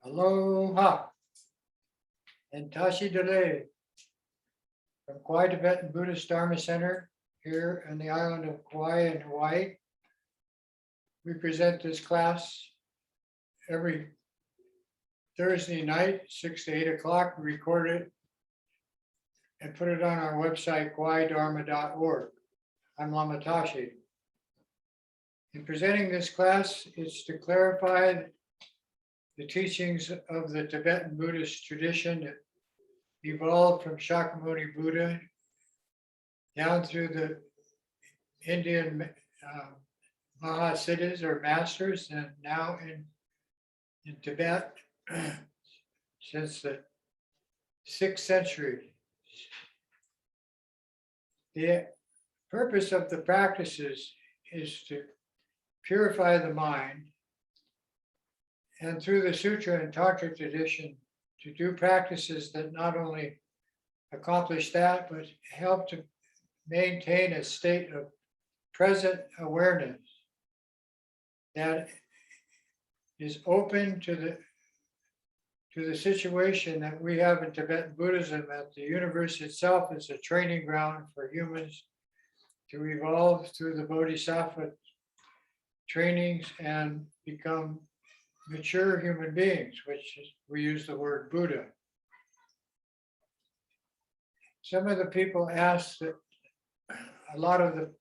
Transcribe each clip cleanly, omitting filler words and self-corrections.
Aloha and Tashi Delay from Kauai Tibetan Buddhist Dharma Center here on the island of Kauai in Hawaii. We present this class every Thursday night, 6 to 8 o'clock. We record it and put it on our website, kauaidharma.org. I'm Lama Tashi. In presenting this class, it's to clarify the teachings of the Tibetan Buddhist tradition that evolved from Shakyamuni Buddha down through the Indian Mahasiddhas or masters, and now in Tibet since the 6th century. The purpose of the practices is to purify the mind, and through the Sutra and Tantra tradition, to do practices that not only accomplish that, but help to maintain a state of present awareness that is open to the situation that we have in Tibetan Buddhism, that the universe itself is a training ground for humans to evolve through the Bodhisattva trainings and become mature human beings, which is, we use the word Buddha. Some of the people ask that a lot of the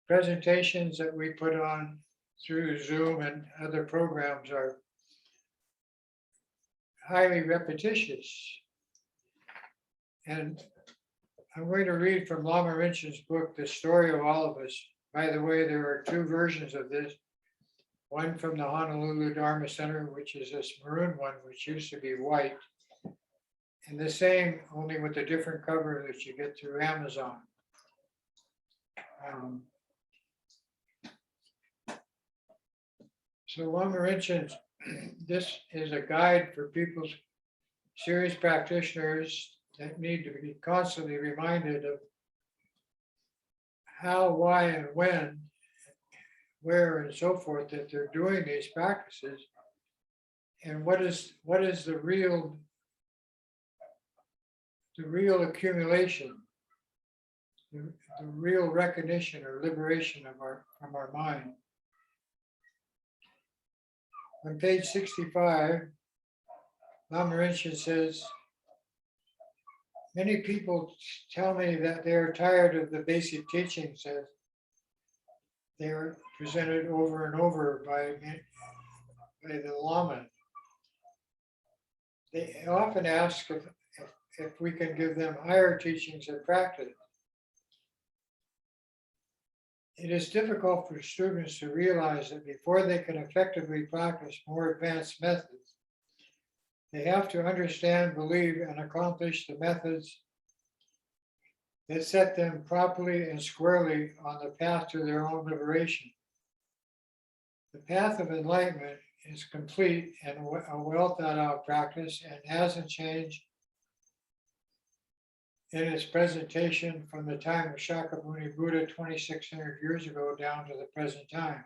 presentations that we put on through Zoom and other programs are highly repetitious. And I'm going to read from Lama Rinpoche's book, The Story of All of Us. By the way, there are two versions of this. One from the Honolulu Dharma Center, which is this maroon one, which used to be white. And the same, only with a different cover that you get through Amazon. So Lama Rinpoche, this is a guide for people, serious practitioners that need to be constantly reminded of how, why, and when, where, and so forth, that they're doing these practices, and what is the real accumulation, the real recognition or liberation of from our mind. On page 65, Lama Rinpoche says, many people tell me that they are tired of the basic teachings as they are presented over and over by the Lama. They often ask if we can give them higher teachings and practice. It is difficult for students to realize that before they can effectively practice more advanced methods, they have to understand, believe, and accomplish the methods that set them properly and squarely on the path to their own liberation. The path of enlightenment is complete and a well thought out practice and hasn't changed in its presentation from the time of Shakyamuni Buddha 2,600 years ago down to the present time.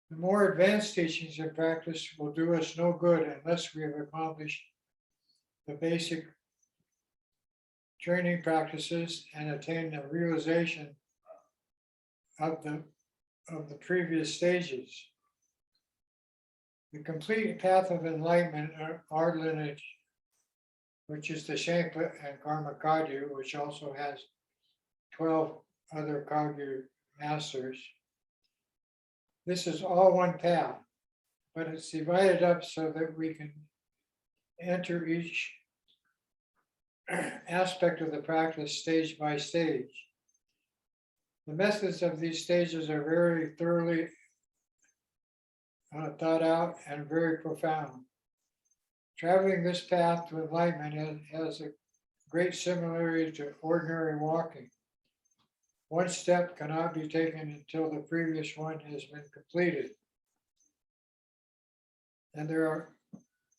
The more advanced teachings and practice will do us no good unless we have accomplished the basic training practices and attain the realization of the previous stages. The complete path of enlightenment, our lineage, which is the Shenpa and Karma Kagyu, which also has 12 other Kagyu masters. This is all one path, but it's divided up so that we can enter each aspect of the practice stage by stage. The methods of these stages are very thoroughly thought out and very profound. Traveling this path to enlightenment has a great similarity to ordinary walking. One step cannot be taken until the previous one has been completed. And there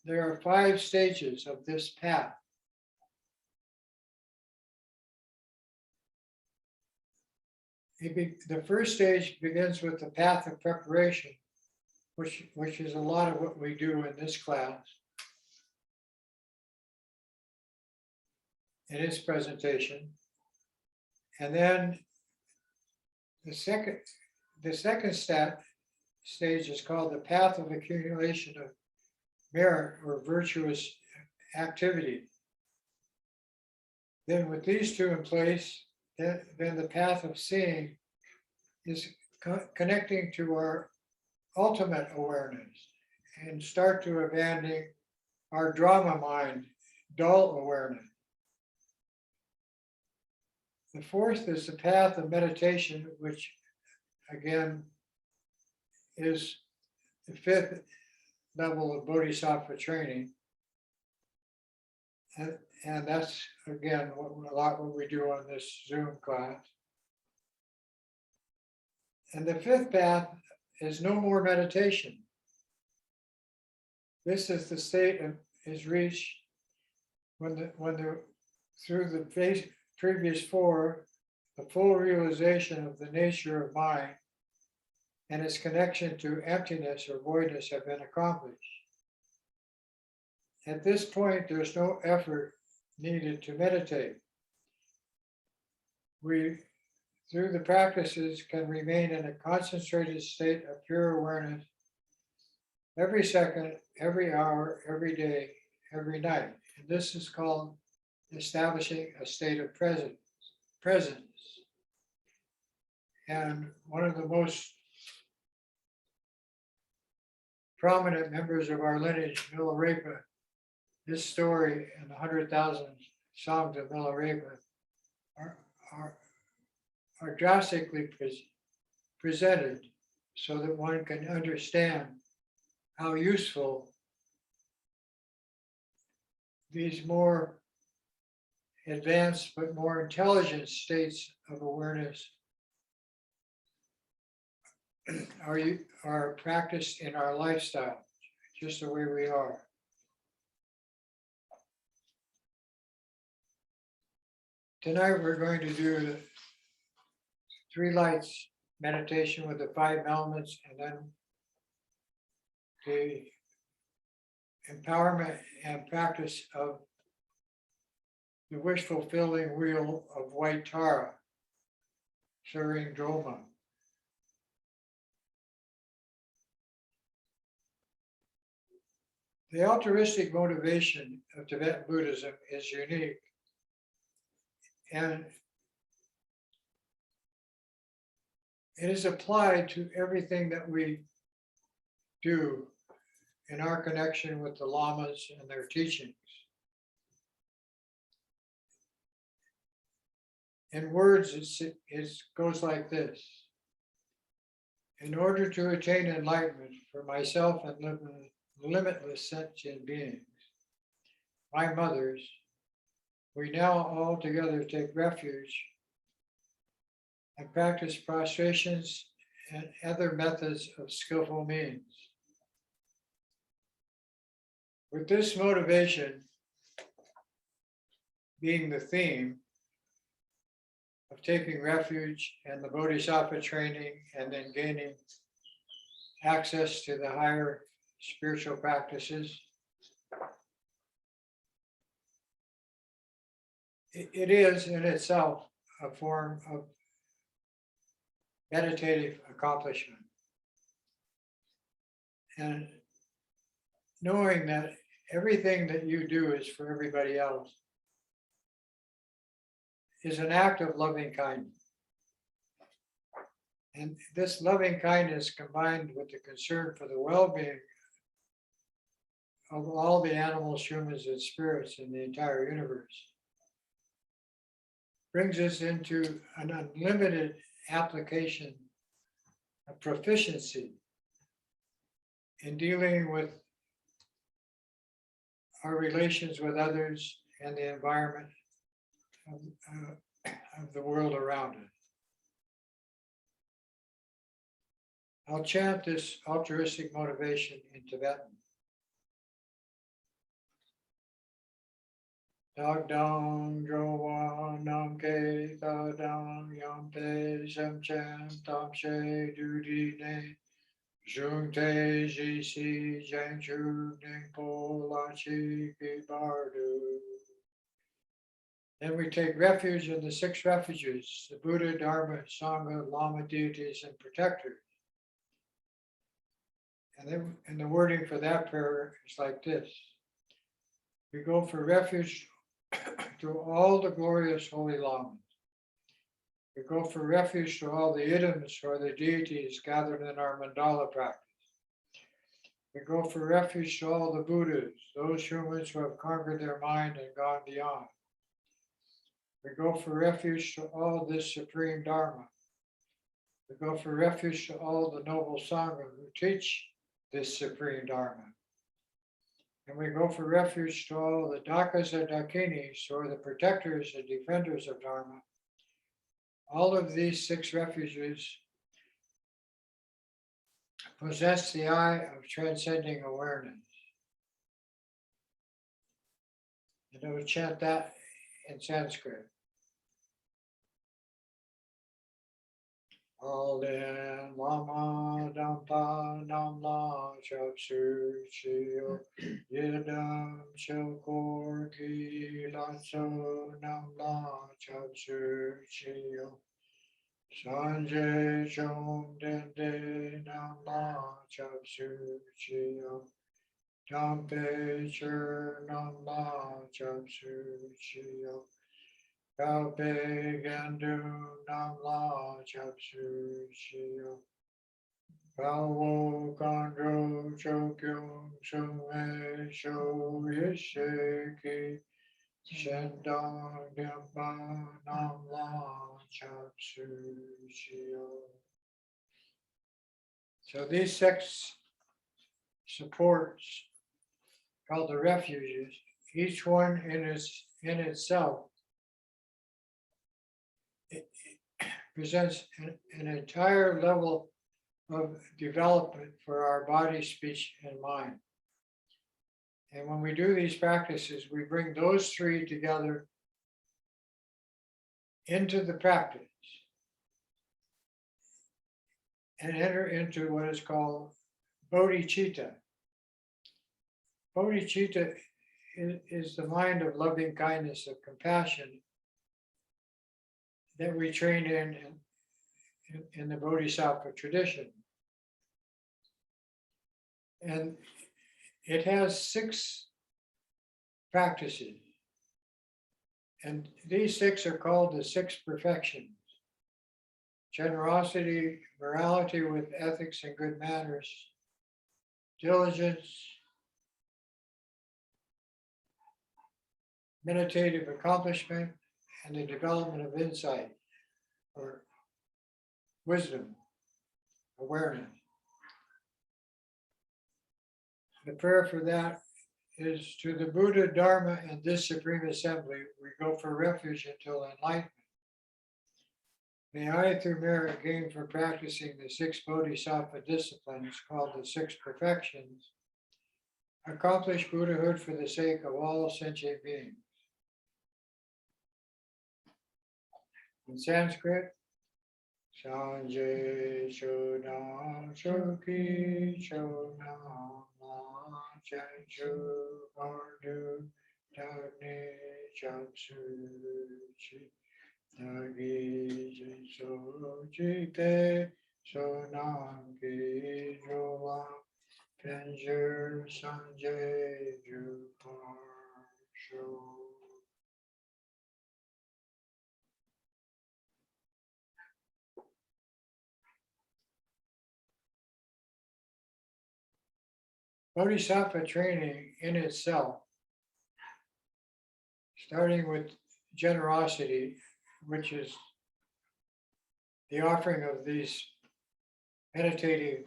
are 5 stages of this path. The first stage begins with the path of preparation, which is a lot of what we do in this class, in this presentation. And then the second stage is called the path of accumulation of merit or virtuous activity. Then with these two in place, then the path of seeing is connecting to our ultimate awareness and start to abandon our drama mind, dull awareness. The fourth is the path of meditation, which again is the fifth level of Bodhisattva training. And that's, again, what we do on this Zoom class. And the fifth path is no more meditation. This is the state is reached when through the previous four, the full realization of the nature of mind and its connection to emptiness or voidness have been accomplished. At this point, there's no effort needed to meditate. We, through the practices, can remain in a concentrated state of pure awareness every second, every hour, every day, every night. And this is called establishing a state of presence. And one of the most prominent members of our lineage, Milarepa, this story and the 100,000 songs of Milarepa are drastically presented so that one can understand how useful these more advanced but more intelligent states of awareness are practiced in our lifestyle, just the way we are. Tonight we're going to do the 3 lights meditation with the 5 elements, and then the empowerment and practice of the wish fulfilling wheel of white Tara, serving Droma. The altruistic motivation of Tibetan Buddhism is unique, and it is applied to everything that we do in our connection with the lamas and their teachings. In words, it goes like this. In order to attain enlightenment for myself and limitless sentient beings, my mothers, we now all together take refuge and practice prostrations and other methods of skillful means. With this motivation being the theme of taking refuge and the Bodhisattva training and then gaining access to the higher spiritual practices, it is in itself a form of meditative accomplishment. And knowing that everything that you do is for everybody else is an act of loving kindness. And this loving kindness combined with the concern for the well-being of all the animals, humans, and spirits in the entire universe brings us into an unlimited application of proficiency in dealing with our relations with others and the environment of the world around us. I'll chant this altruistic motivation in Tibetan. Dag dang jowa nam ke ta dang yam te sem chen tam she du di ne Zhung Te Ji Si Zhang Chu Ning Po La Chi Ki Bardu. Then we take refuge in the six refuges, the Buddha, Dharma, Sangha, Lama deities, and protectors. And the wording for that prayer is like this. We go for refuge to all the glorious holy lamas. We go for refuge to all the idams or the deities gathered in our mandala practice. We go for refuge to all the Buddhas, those humans who have conquered their mind and gone beyond. We go for refuge to all this supreme Dharma. We go for refuge to all the noble Sangha who teach this supreme Dharma. And we go for refuge to all the Dakas and Dakinis, or the protectors and defenders of Dharma. All of these six refuges possess the eye of transcending awareness. And I would chant that in Sanskrit. Alden Lama Dampa Namla Chapsu Chio Yedam Chokor Ki Latso Namla Chapsu Chio Sanjay Chom Dende Namla Chapsu Chio Dampe Chur Namla Chapsu Chio Kalpe Gandu Namla Chapsu Shio Kalwo Kandro Chokyung Sume Sho Yisheki Shendong Gyampa Namla Chapsu Shio. So these six supports, called the refuges, each one in itself presents an entire level of development for our body, speech, and mind. And when we do these practices, we bring those three together into the practice and enter into what is called bodhicitta. Bodhicitta is the mind of loving kindness, of compassion, that we train in the Bodhisattva tradition. And it has six practices. And these six are called the six perfections: generosity, morality with ethics and good manners, diligence, meditative accomplishment, and the development of insight or wisdom, awareness. The prayer for that is to the Buddha, Dharma, and this Supreme Assembly, we go for refuge until enlightenment. May I, through merit gained from practicing the six Bodhisattva disciplines called the six perfections, accomplish Buddhahood for the sake of all sentient beings. In Sanskrit, Sanjay Chodam Choki Chodam Ma Chanchu Bardu Dagni Chapsu Chi Dagi Jinso Jite Sonam Ki Jola Penjur Sanjay Jupar Sho. Bodhisattva training in itself, starting with generosity, which is the offering of these meditative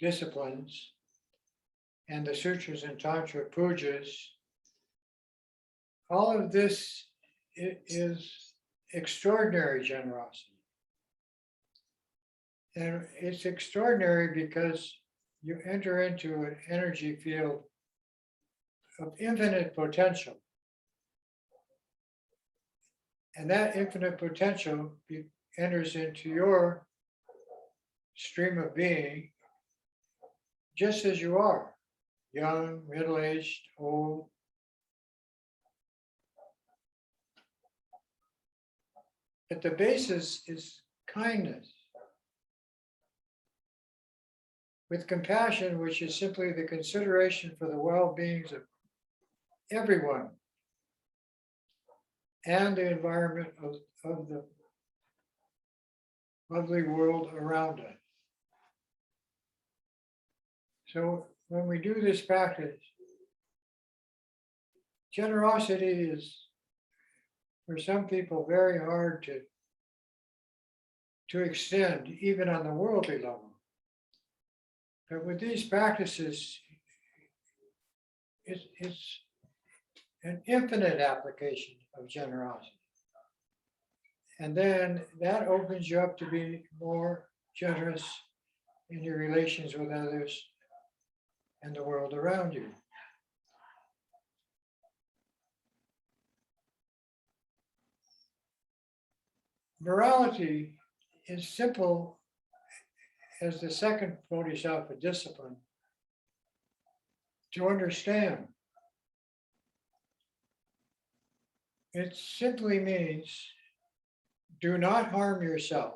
disciplines, and the sutras and tantra pujas, all of this is extraordinary generosity. And it's extraordinary because you enter into an energy field of infinite potential. And that infinite potential enters into your stream of being just as you are, young, middle-aged, old. But the basis is kindness, with compassion, which is simply the consideration for the well-beings of everyone and the environment of the lovely world around us. So when we do this practice, generosity is, for some people, very hard to extend, even on the worldly level. But with these practices, it's an infinite application of generosity. And then that opens you up to be more generous in your relations with others and the world around you. Morality is simple as the second Bodhisattva discipline to understand. It simply means do not harm yourself,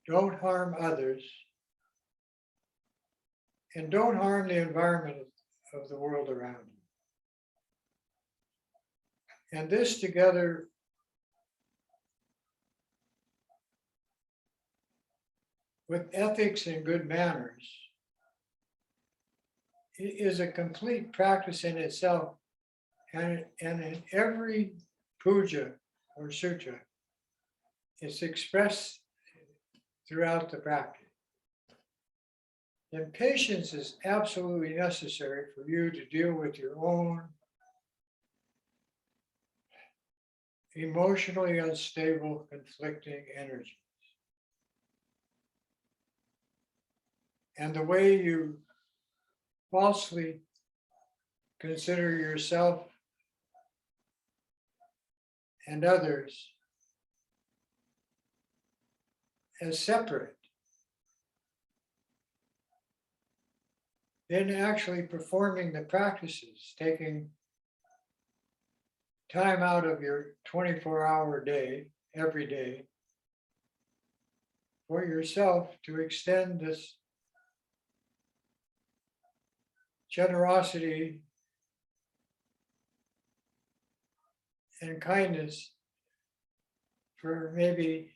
don't harm others, and don't harm the environment of the world around you. And this together with ethics and good manners is a complete practice in itself. And in every puja or sutra, it's expressed throughout the practice. And patience is absolutely necessary for you to deal with your own emotionally unstable, conflicting energies. And the way you falsely consider yourself and others as separate, then actually performing the practices, taking time out of your 24-hour day, every day, for yourself to extend this generosity and kindness for maybe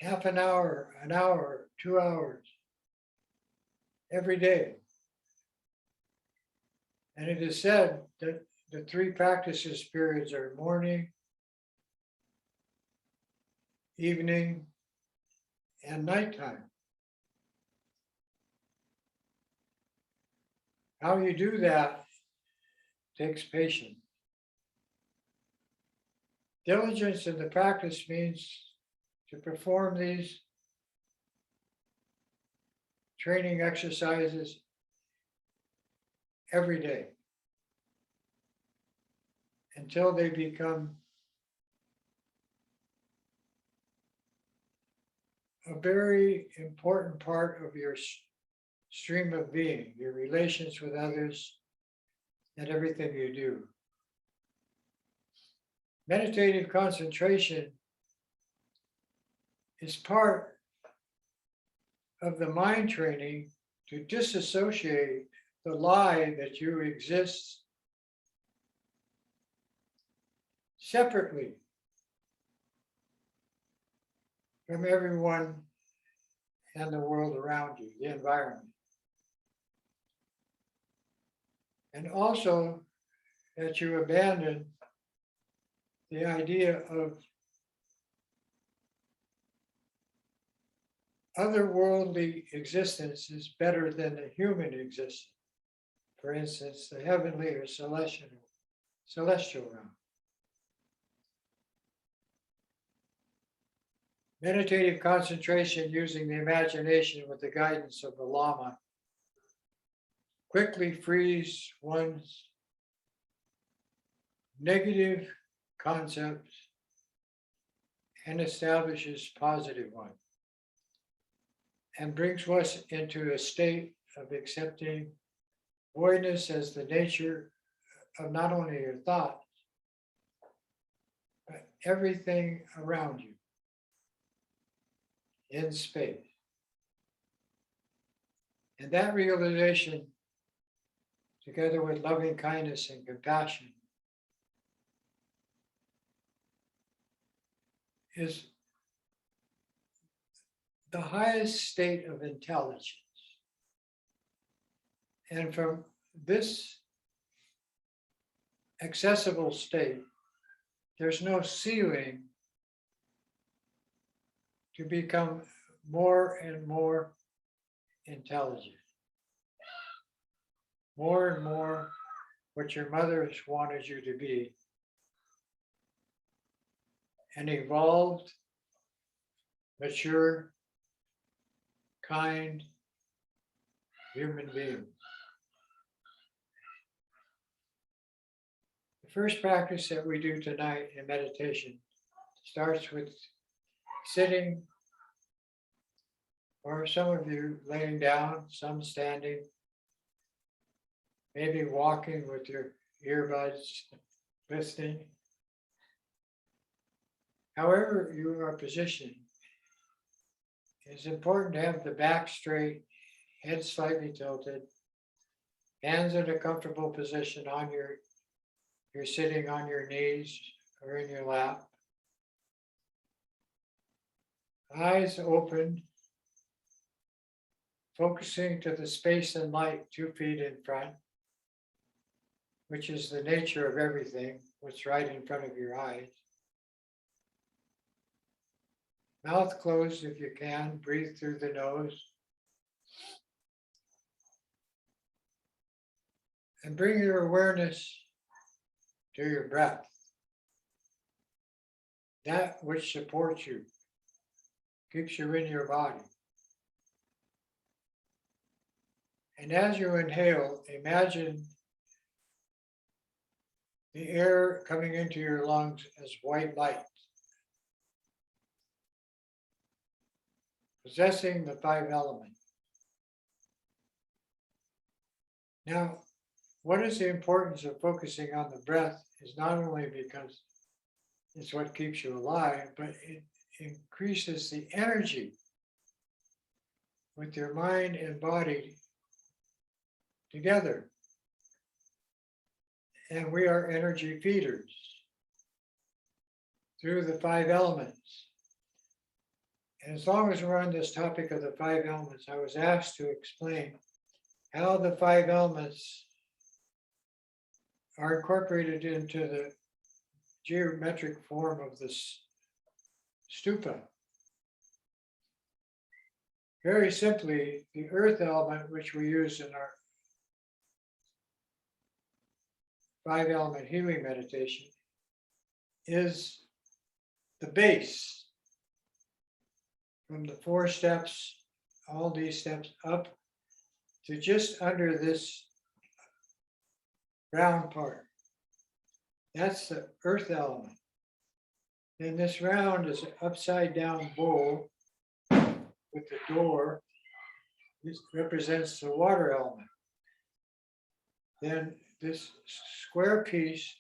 half an hour, 2 hours every day. And it is said that the 3 practices periods are morning, evening, and nighttime. How you do that takes patience. Diligence in the practice means to perform these training exercises every day until they become a very important part of your stream of being, your relations with others, and everything you do. Meditative concentration is part of the mind training to disassociate the lie that you exist separately from everyone and the world around you, the environment. And also that you abandon the idea of otherworldly existence is better than the human existence. For instance, the heavenly or celestial realm. Meditative concentration using the imagination with the guidance of the Lama quickly frees one's negative concepts and establishes positive ones. and brings us into a state of accepting voidness as the nature of not only your thoughts, but everything around you in space. And that realization, together with loving kindness and compassion, is the highest state of intelligence. And from this accessible state, there's no ceiling to become more and more intelligent. More and more what your mother has wanted you to be. An evolved, mature, kind human being. The first practice that we do tonight in meditation starts with sitting, or some of you laying down, some standing, maybe walking with your earbuds, listening. However you are positioned, it's important to have the back straight, head slightly tilted, hands in a comfortable position on you're sitting on your knees or in your lap. Eyes open, focusing to the space and light 2 feet in front, which is the nature of everything, what's right in front of your eyes. Mouth closed if you can, breathe through the nose. And bring your awareness to your breath, that which supports you, keeps you in your body. And as you inhale, imagine the air coming into your lungs as white light, possessing the 5 elements. Now, what is the importance of focusing on the breath is not only because it's what keeps you alive, but it increases the energy with your mind and body together. And we are energy feeders through the 5 elements. And as long as we're on this topic of the 5 elements, I was asked to explain how the 5 elements are incorporated into the geometric form of this stupa. Very simply, the earth element, which we use in our 5 element healing meditation, is the base. From the 4 steps, all these steps up to just under this round part. That's the earth element. Then this round is an upside down bowl with the door. This represents the water element. Then this square piece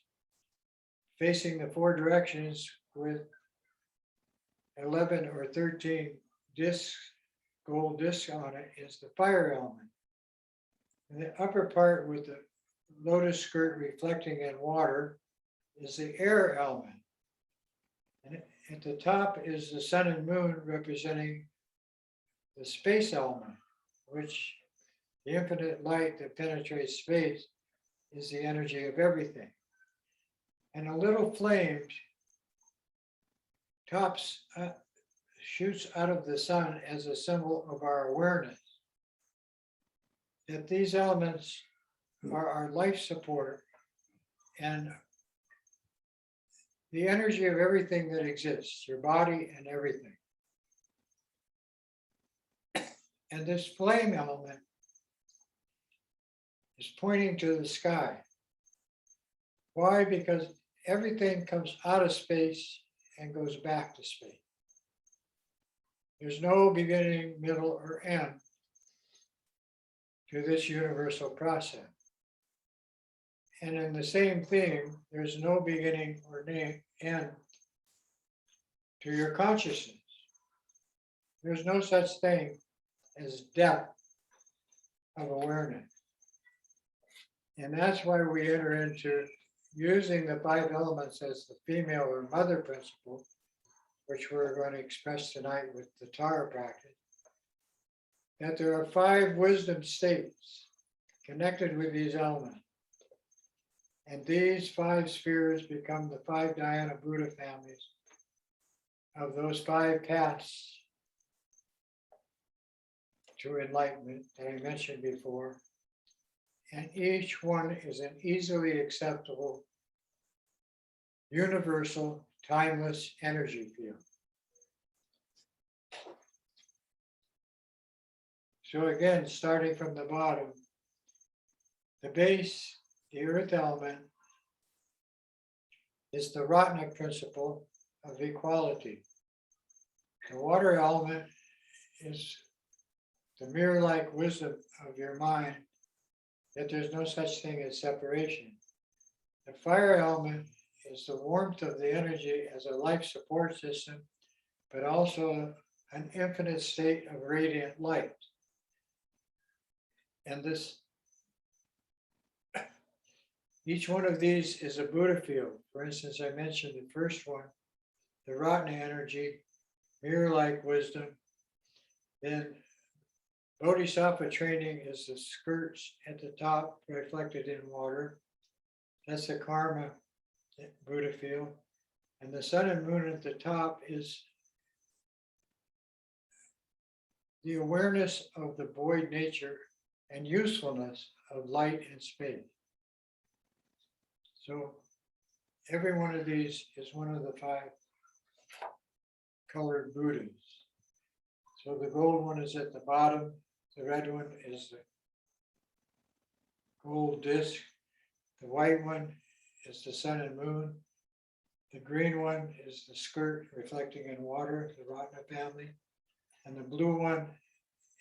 facing the 4 directions with 11 or 13 discs, gold discs on it, is the fire element. And the upper part with the lotus skirt reflecting in water is the air element. And at the top is the sun and moon representing the space element, which the infinite light that penetrates space is the energy of everything. And a little flame shoots out of the sun as a symbol of our awareness that these elements are our life support and the energy of everything that exists, your body and everything. And this flame element is pointing to the sky. Why? Because everything comes out of space and goes back to space. There's no beginning, middle, or end to this universal process. And in the same thing, there's no beginning or end to your consciousness. There's no such thing as depth of awareness. And that's why we enter into using the 5 elements as the female or mother principle, which we're going to express tonight with the Tara practice, that there are 5 wisdom states connected with these elements. And these 5 spheres become the 5 Dhyana Buddha families of those 5 paths to enlightenment that I mentioned before. And each one is an easily acceptable, universal, timeless energy field. So again, starting from the bottom, the base, the earth element, is the Ratna principle of equality. The water element is the mirror-like wisdom of your mind that there's no such thing as separation. The fire element is the warmth of the energy as a life support system, but also an infinite state of radiant light. And each one of these is a Buddha field. For instance, I mentioned the first one, the Ratna energy, mirror-like wisdom. Then Bodhisattva training is the skirts at the top reflected in water. That's the karma Buddha field. And the sun and moon at the top is the awareness of the void nature and usefulness of light and space. So every one of these is one of the 5 colored Buddhas. So the gold one is at the bottom, the red one is the gold disc, the white one is the sun and moon, the green one is the skirt reflecting in water, the Ratna family, and the blue one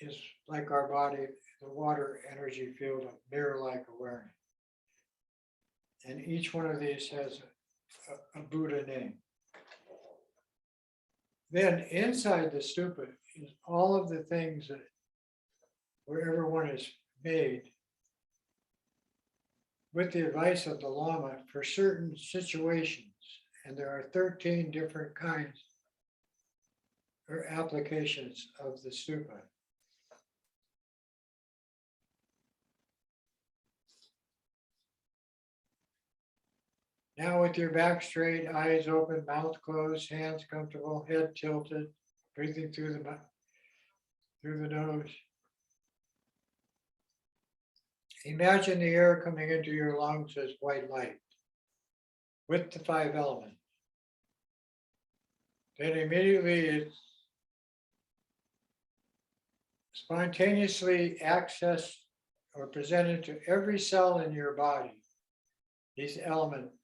is like our body, the water energy field of mirror-like awareness. And each one of these has a Buddha name. Then inside the stupa is all of the things that wherever one is made with the advice of the Lama for certain situations. And there are 13 different kinds or applications of the stupa. Now with your back straight, eyes open, mouth closed, hands comfortable, head tilted, breathing through the nose. Imagine the air coming into your lungs as white light with the 5 elements. Then immediately it's spontaneously accessed or presented to every cell in your body. These elements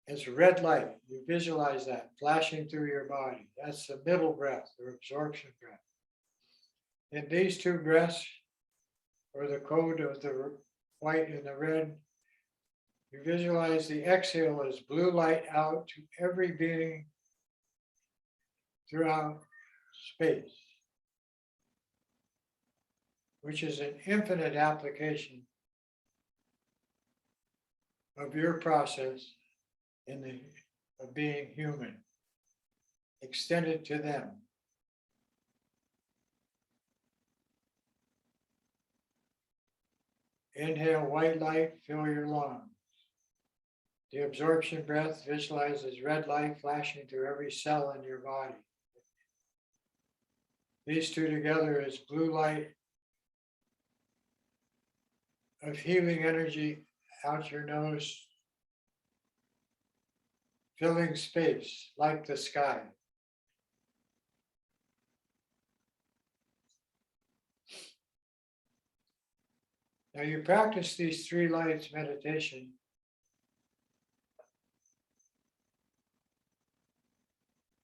as red light, you visualize that flashing through your body. That's the middle breath or absorption breath. And these 2 breaths, or the code of the white and the red, you visualize the exhale as blue light out to every being throughout space, which is an infinite application of your process of being human, extended to them. Inhale white light, fill your lungs. The absorption breath visualizes red light flashing through every cell in your body. These 2 together is blue light of healing energy out your nose, filling space like the sky. Now you practice these 3 lights meditation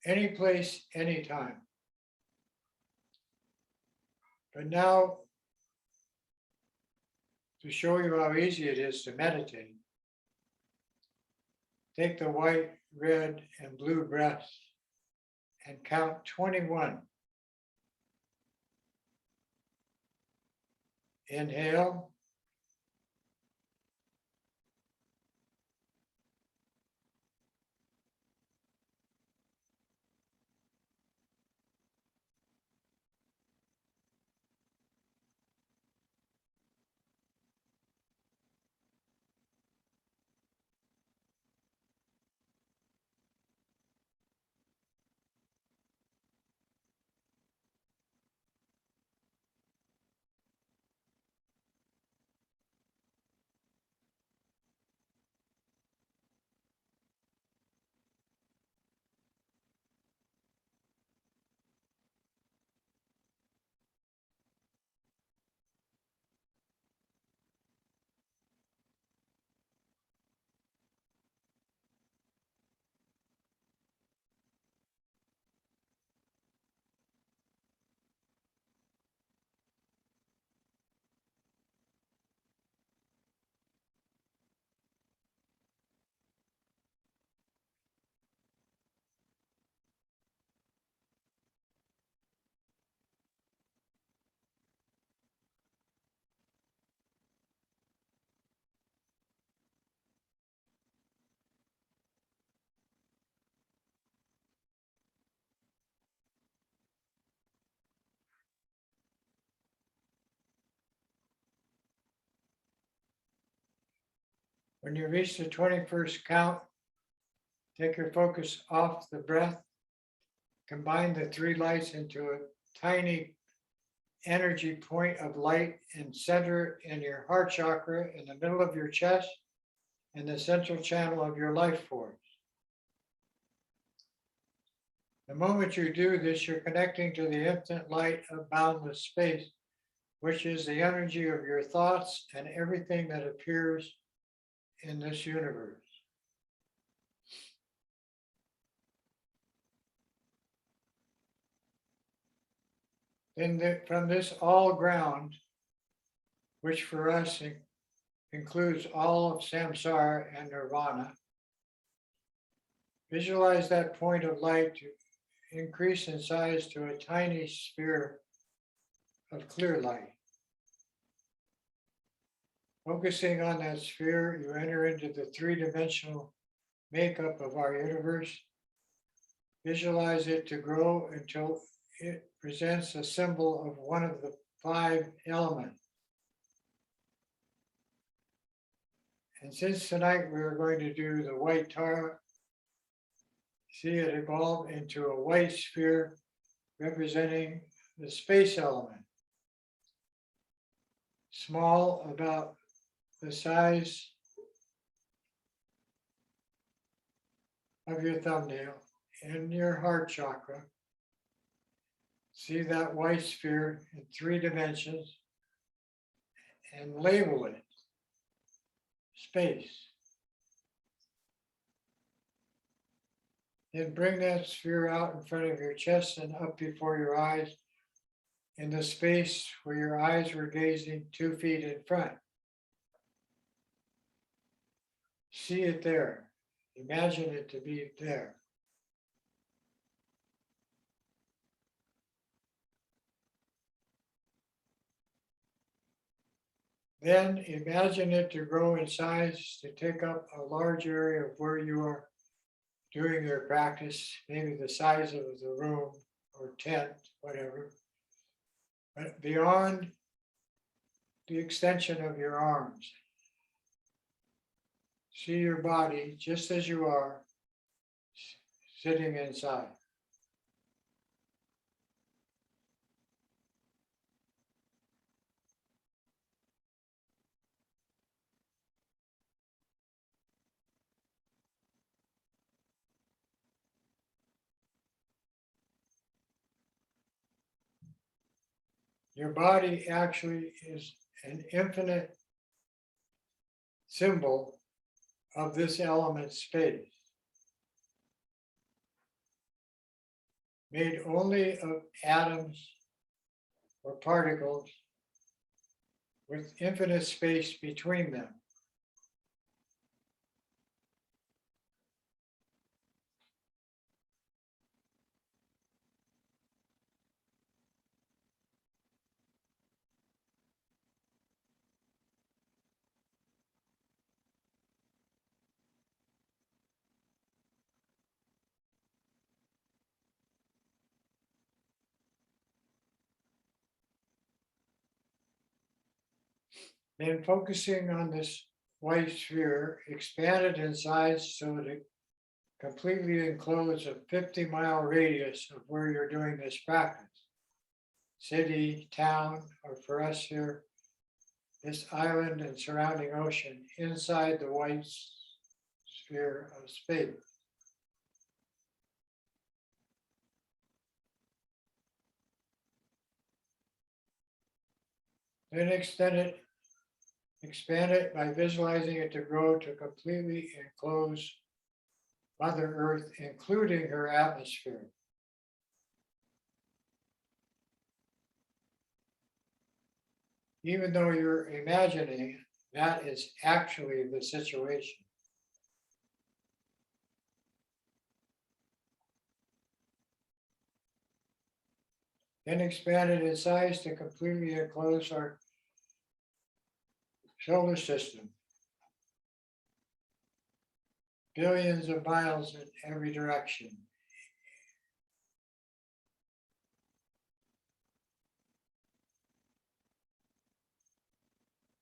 any place, anytime. But now, to show you how easy it is to meditate, take the white, red, and blue breaths and count 21. Inhale. When you reach the 21st count, take your focus off the breath. Combine the three lights into a tiny energy point of light and center in your heart chakra in the middle of your chest and the central channel of your life force. The moment you do this, you're connecting to the infinite light of boundless space, which is the energy of your thoughts and everything that appears in this universe. Then from this all ground, which for us includes all of samsara and nirvana, visualize that point of light to increase in size to a tiny sphere of clear light. Focusing on that sphere, you enter into the three-dimensional makeup of our universe. Visualize it to grow until it presents a symbol of one of the 5 elements. And since tonight we are going to do the white Tara, see it evolve into a white sphere representing the space element. Small, about the size of your thumbnail in your heart chakra. See that white sphere in 3 dimensions and label it space. Then bring that sphere out in front of your chest and up before your eyes in the space where your eyes were gazing 2 feet in front. See it there. Imagine it to be there. Then imagine it to grow in size to take up a large area of where you are doing your practice, maybe the size of the room or tent, whatever, but beyond the extension of your arms. See your body just as you are, sitting inside. Your body actually is an infinite symbol of this element space, made only of atoms or particles with infinite space between them. Then focusing on this white sphere, expanded in size so that it completely encloses a 50-mile radius of where you're doing this practice. City, town, or for us here, this island and surrounding ocean inside the white sphere of space. Then expand it by visualizing it to grow to completely enclose Mother Earth, including her atmosphere. Even though you're imagining, that is actually the situation. Then expand it in size to completely enclose our solar system. Billions of miles in every direction.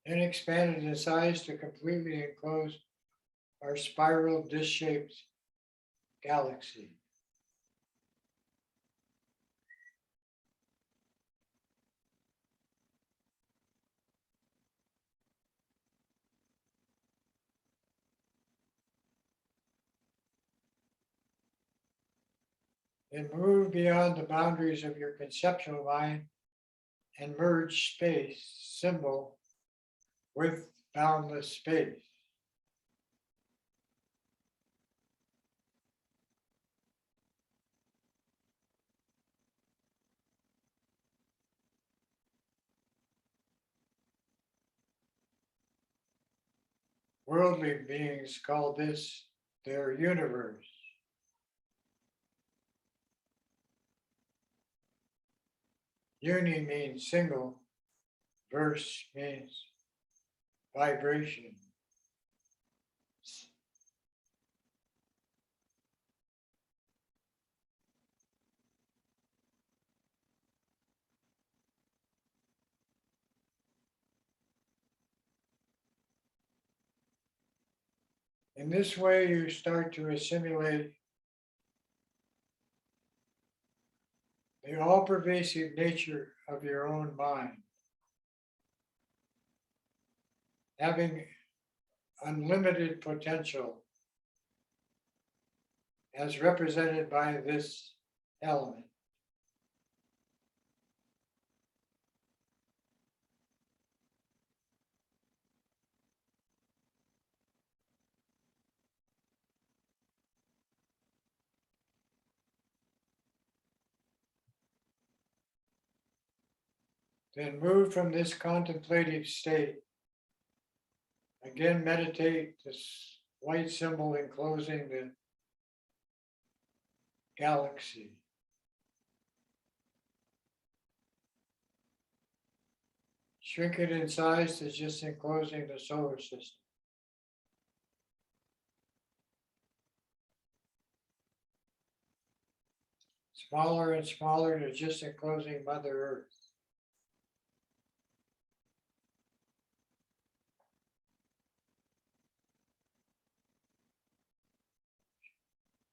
Then expand it in size to completely enclose our spiral disc-shaped galaxy. Then move beyond the boundaries of your conceptual mind and merge space symbol with boundless space. Worldly beings call this their universe. Uni means single, verse means vibration. In this way, you start to assimilate the all-pervasive nature of your own mind, having unlimited potential as represented by this element. Then move from this contemplative state. Again, meditate this white symbol enclosing the galaxy. Shrink it in size to just enclosing the solar system. Smaller and smaller to just enclosing Mother Earth.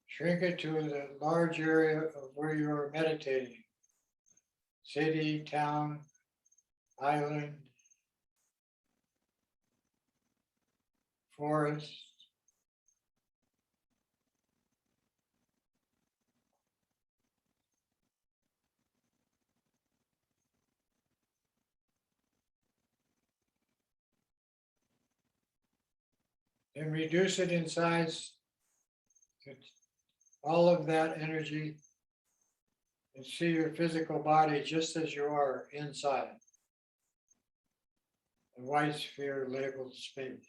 Shrink it to the large area of where you are meditating. City, town, island, forest. And reduce it in size to all of that energy and see your physical body just as you are inside the white sphere labeled space.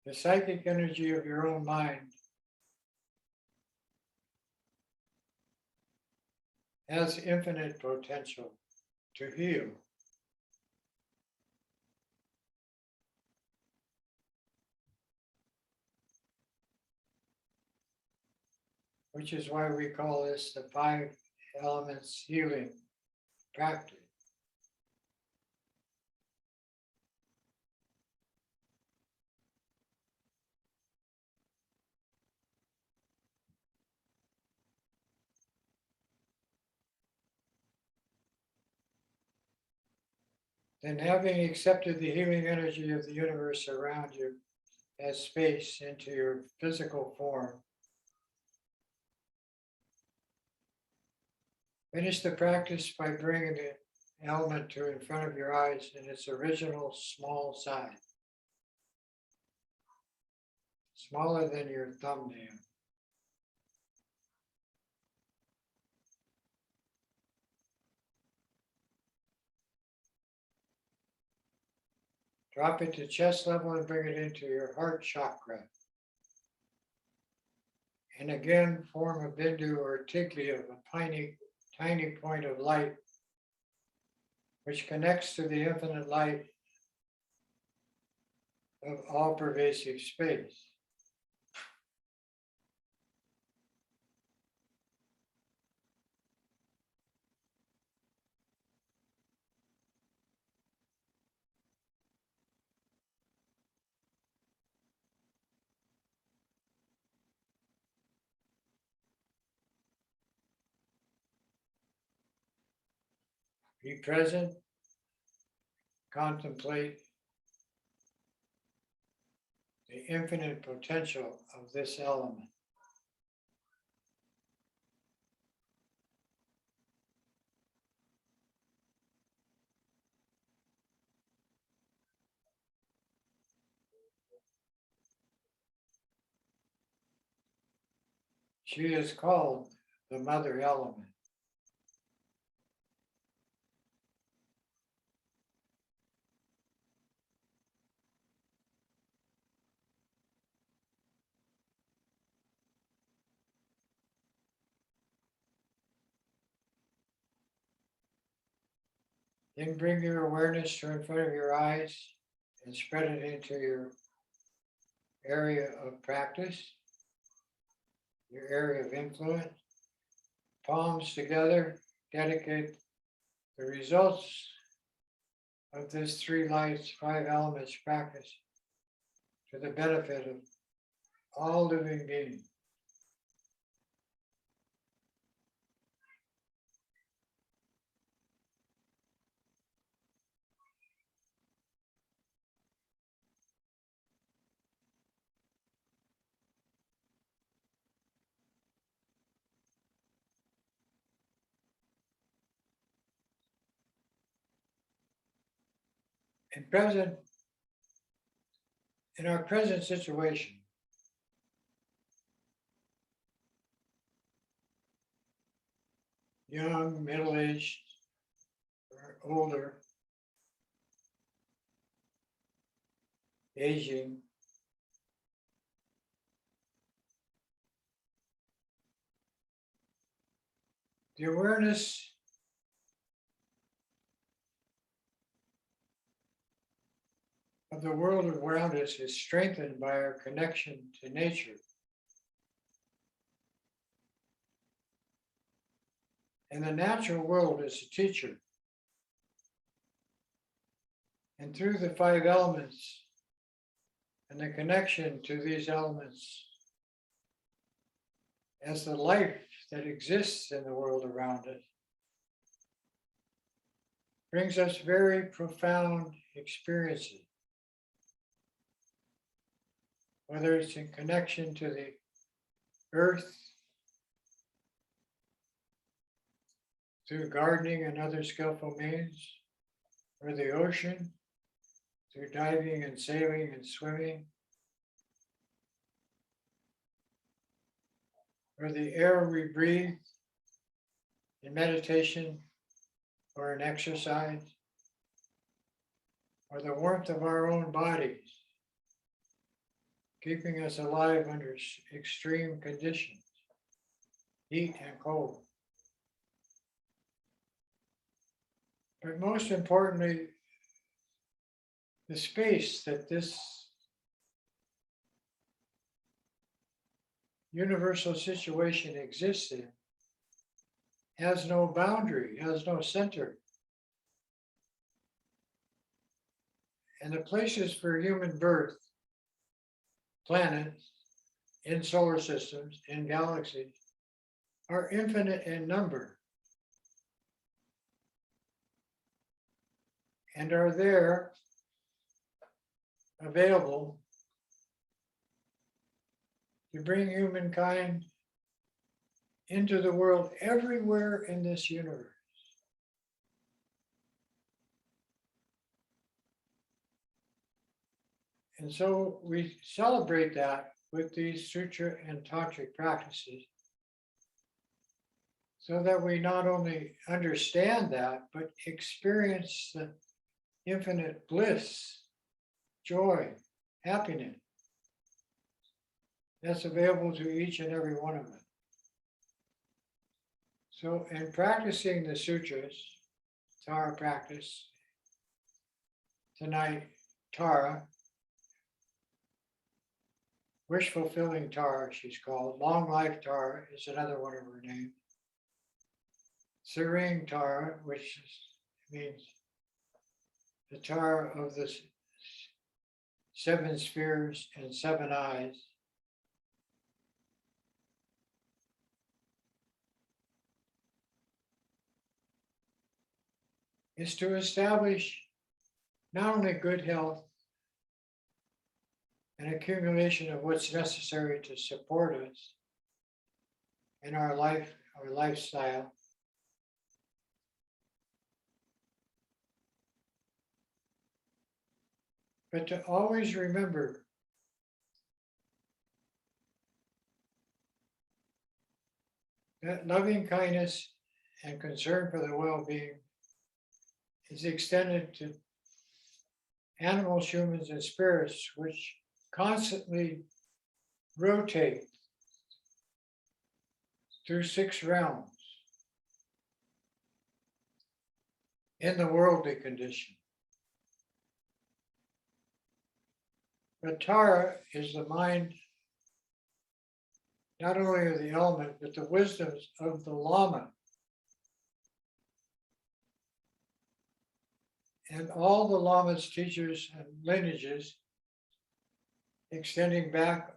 The psychic energy of your own mind has infinite potential to heal. Which is why we call this the 5 elements healing practice. Then, having accepted the healing energy of the universe around you as space into your physical form, finish the practice by bringing the element to in front of your eyes in its original small size, smaller than your thumbnail. Drop it to chest level and bring it into your heart chakra. And again, form a bindu or tigli of a tiny point of light, which connects to the infinite light of all pervasive space. Be present, contemplate the infinite potential of this element. She is called the mother element. Then bring your awareness to in front of your eyes and spread it into your area of practice, your area of influence. Palms together, dedicate the results of this 3 lights, 5 elements practice to the benefit of all living beings. In our present situation, young, middle-aged, or older, aging, the awareness of the world around us is strengthened by our connection to nature. And the natural world is a teacher. And through the 5 elements and the connection to these elements as the life that exists in the world around us, brings us very profound experiences, whether it's in connection to the earth, through gardening and other skillful means, or the ocean, through diving and sailing and swimming, or the air we breathe in meditation or in exercise, or the warmth of our own bodies, keeping us alive under extreme conditions, heat and cold. But most importantly, the space that this universal situation exists in has no boundary, has no center. And the places for human birth, planets, in solar systems, in galaxies, are infinite in number and are there available to bring humankind into the world everywhere in this universe. And so we celebrate that with these sutra and tantric practices, so that we not only understand that, but experience the infinite bliss, joy, happiness that's available to each and every one of us. So in practicing the sutras, Tara practice, tonight, Tara, wish-fulfilling Tara, she's called. Long life Tara is another one of her names. Serene Tara, which means the Tara of the seven spheres and seven eyes. Is to establish not only good health and accumulation of what's necessary to support us in our life, our lifestyle, but to always remember that loving kindness and concern for the well-being is extended to animals, humans, and spirits, which constantly rotate through 6 realms in the worldly condition. But Tara is the mind, not only of the element, but the wisdoms of the Lama. And all the Lamas, teachers, and lineages extending back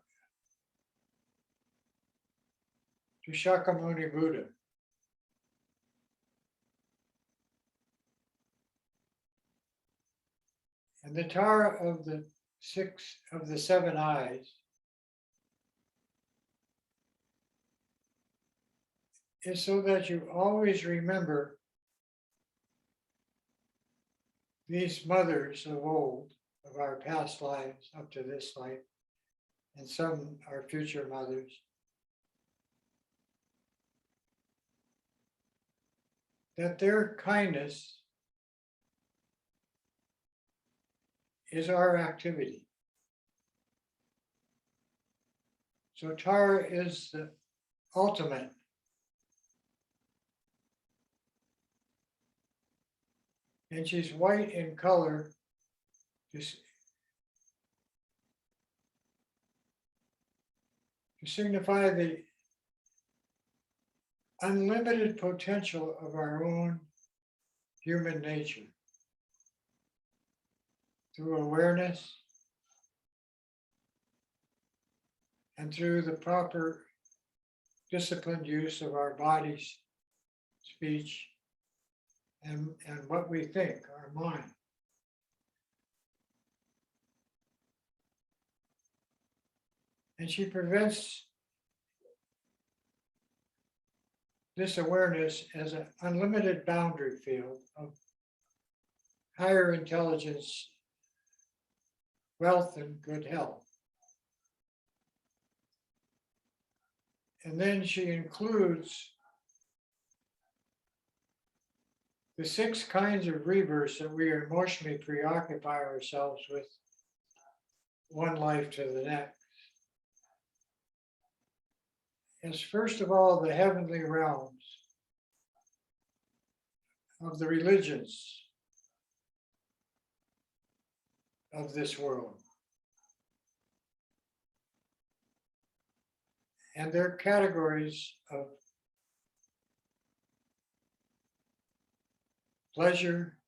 to Shakyamuni Buddha. And the Tara of the 6 of the 7 eyes is so that you always remember these mothers of old, of our past lives up to this life, and some are future mothers. That their kindness is our activity. So Tara is the ultimate. And she's white in color to signify the unlimited potential of our own human nature through awareness and through the proper disciplined use of our bodies, speech, and what we think, our mind. And she prevents this awareness as an unlimited boundary field of higher intelligence, wealth, and good health. And then she includes the 6 kinds of rebirths that we emotionally preoccupy ourselves with, one life to the next. As first of all, the heavenly realms of the religions of this world. And their categories of pleasure,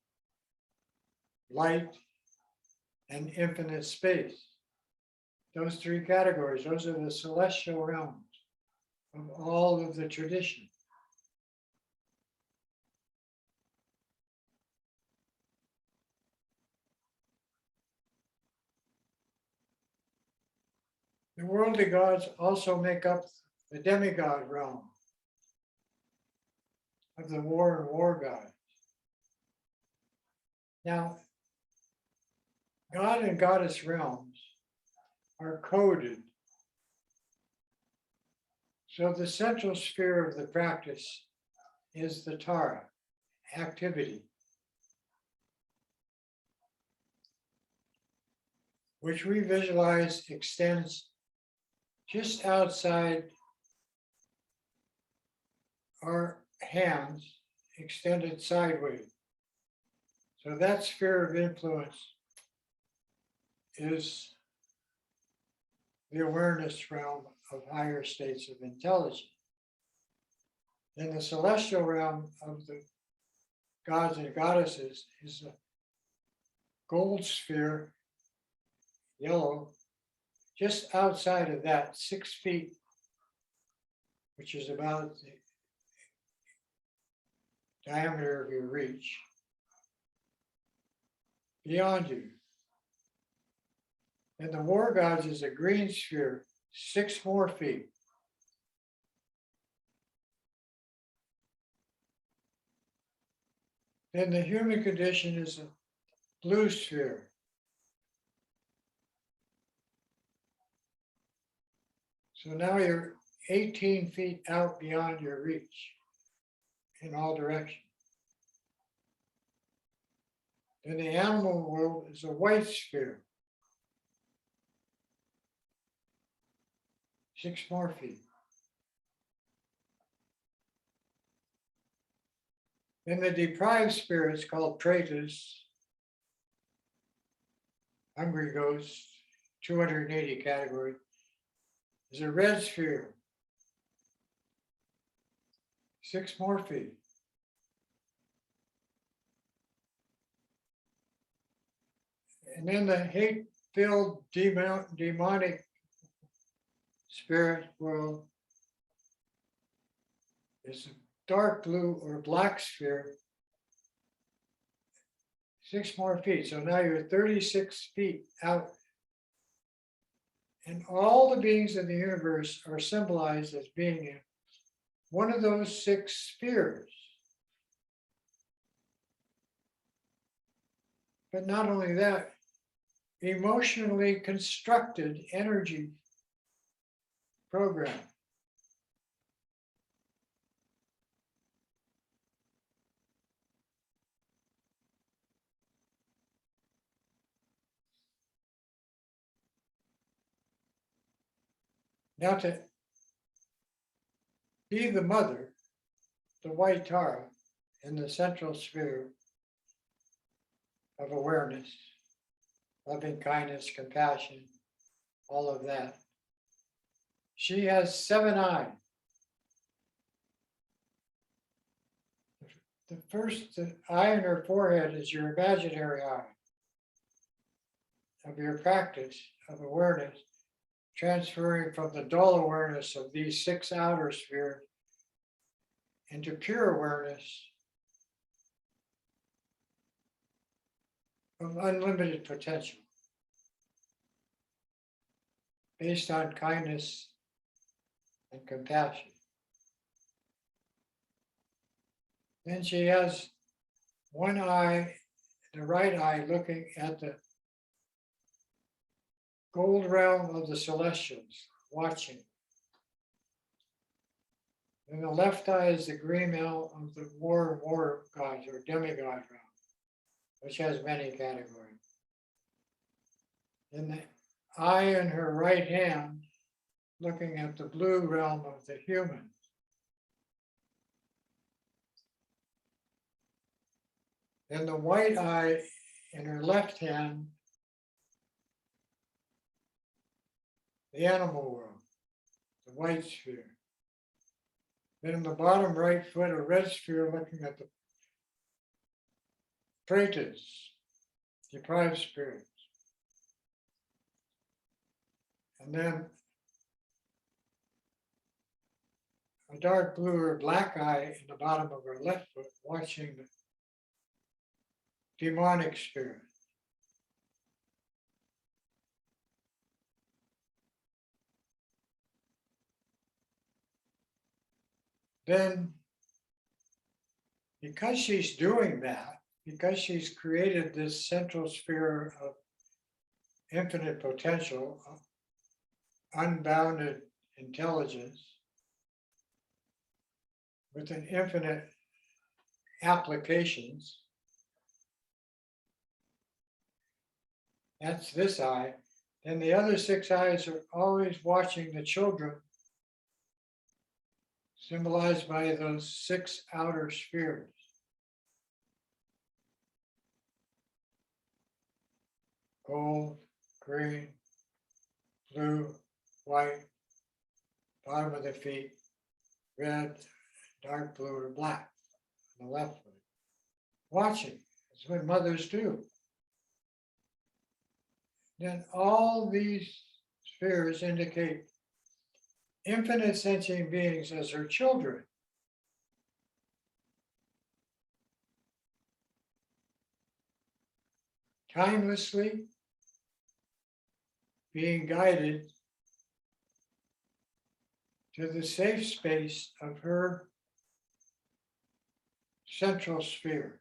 light, and infinite space. Those 3 categories, those are the celestial realms of all of the tradition. The worldly gods also make up the demigod realm of the war and war gods. Now, God and goddess realms are coded. So the central sphere of the practice is the Tara, activity, which we visualize extends just outside our hands, extended sideways. So that sphere of influence is the awareness realm of higher states of intelligence. In the celestial realm of the gods and goddesses is a gold sphere, yellow, just outside of that, 6 feet, which is about the diameter of your reach, beyond you. And the war gods is a green sphere, 6 more feet. Then the human condition is a blue sphere. So now you're 18 feet out beyond your reach in all directions. And the animal world is a white sphere, 6 more feet. In the deprived spirits called Pretas, hungry ghosts, 280 category, is a red sphere, 6 more feet. And then the hate-filled demonic spirit world is a dark blue or black sphere, 6 more feet. So now you're 36 feet out. And all the beings in the universe are symbolized as being in one of those 6 spheres. But not only that, emotionally constructed energy program. Now to be the mother, the white Tara, in the central sphere of awareness, loving kindness, compassion, all of that. She has 7 eyes. The first eye in her forehead is your imaginary eye of your practice of awareness, transferring from the dull awareness of these 6 outer spheres into pure awareness of unlimited potential based on kindness and compassion. Then she has one eye, the right eye, looking at the gold realm of the celestials, watching. And the left eye is the green realm of the war gods or demigod realm, which has many categories. And the eye in her right hand, looking at the blue realm of the humans. Then the white eye in her left hand, the animal world, the white sphere. Then in the bottom right foot, a red sphere looking at the pretas, deprived spirits. And then a dark blue or black eye in the bottom of her left foot, watching the demonic spirit. Then, because she's doing that, because she's created this central sphere of infinite potential, unbounded intelligence, with an infinite applications, that's this eye. And the other 6 eyes are always watching the children, symbolized by those 6 outer spheres. Gold, green, blue, white, bottom of the feet, red, dark blue, or black on the left foot. Watching, that's what mothers do. Then all these spheres indicate infinite sentient beings as her children. Timelessly being guided to the safe space of her central sphere.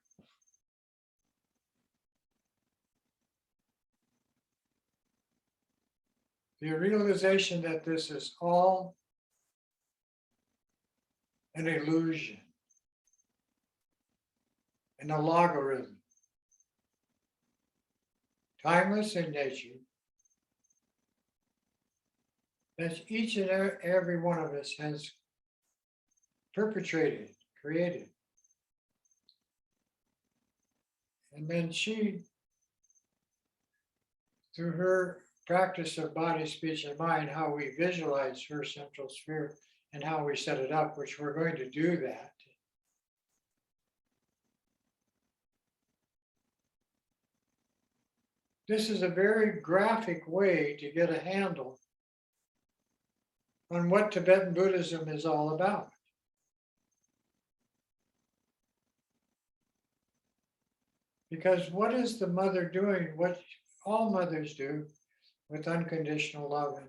The realization that this is all an illusion, and a logarithm, timeless in nature, that each and every one of us has perpetrated, created. And then she, through her practice of body, speech, and mind, how we visualize her central sphere and how we set it up, which we're going to do that. This is a very graphic way to get a handle on what Tibetan Buddhism is all about. Because what is the mother doing? What all mothers do with unconditional love and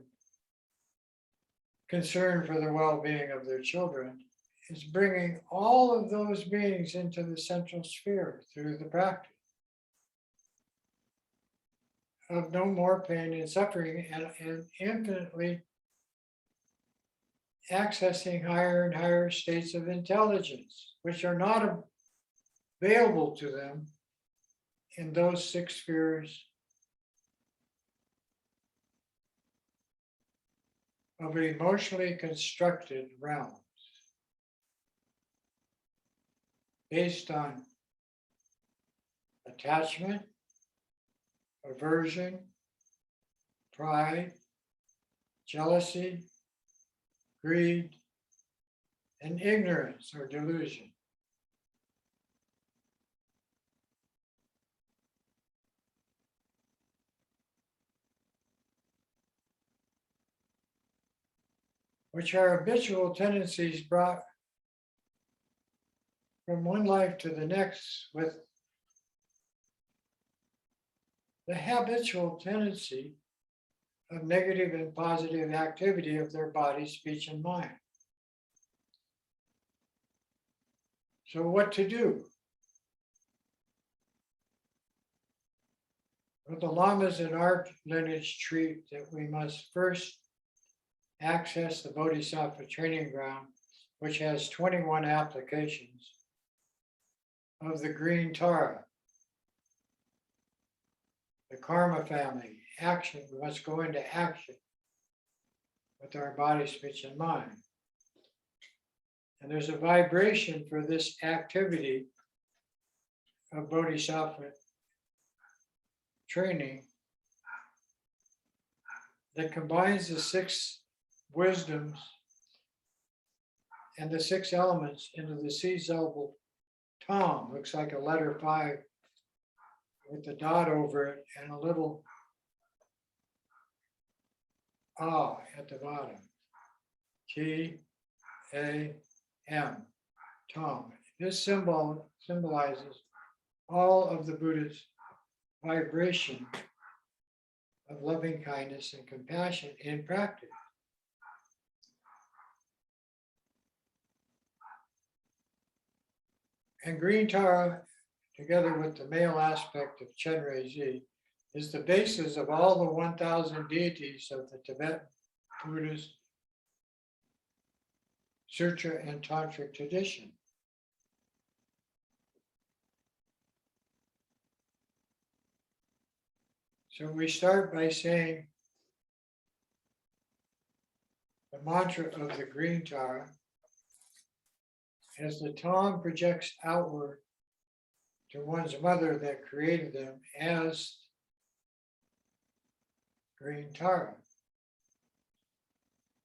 concern for the well-being of their children is bringing all of those beings into the central sphere through the practice of no more pain and suffering, and infinitely accessing higher and higher states of intelligence, which are not available to them in those 6 spheres of emotionally constructed realms based on attachment, aversion, pride, jealousy, greed, and ignorance or delusion. Which are habitual tendencies brought from one life to the next with the habitual tendency of negative and positive activity of their body, speech, and mind. So what to do? Well, the lamas in our lineage treat that we must first access the Bodhisattva training ground, which has 21 applications of the green Tara, the karma family. Action, we must go into action with our body, speech, and mind. And there's a vibration for this activity of Bodhisattva training that combines the 6 wisdoms and the 6 elements into the C-syllable Tom. Looks like a letter 5 with the dot over it and a little ah at the bottom. T-A-M, Tom. This symbol symbolizes all of the Buddha's vibration of loving kindness and compassion in practice. And green Tara, together with the male aspect of Chenrezig, is the basis of all the 1,000 deities of the Tibetan Buddhist Sutra and Tantric tradition. So we start by saying the mantra of the green Tara as the Tom projects outward to one's mother that created them as green Tara.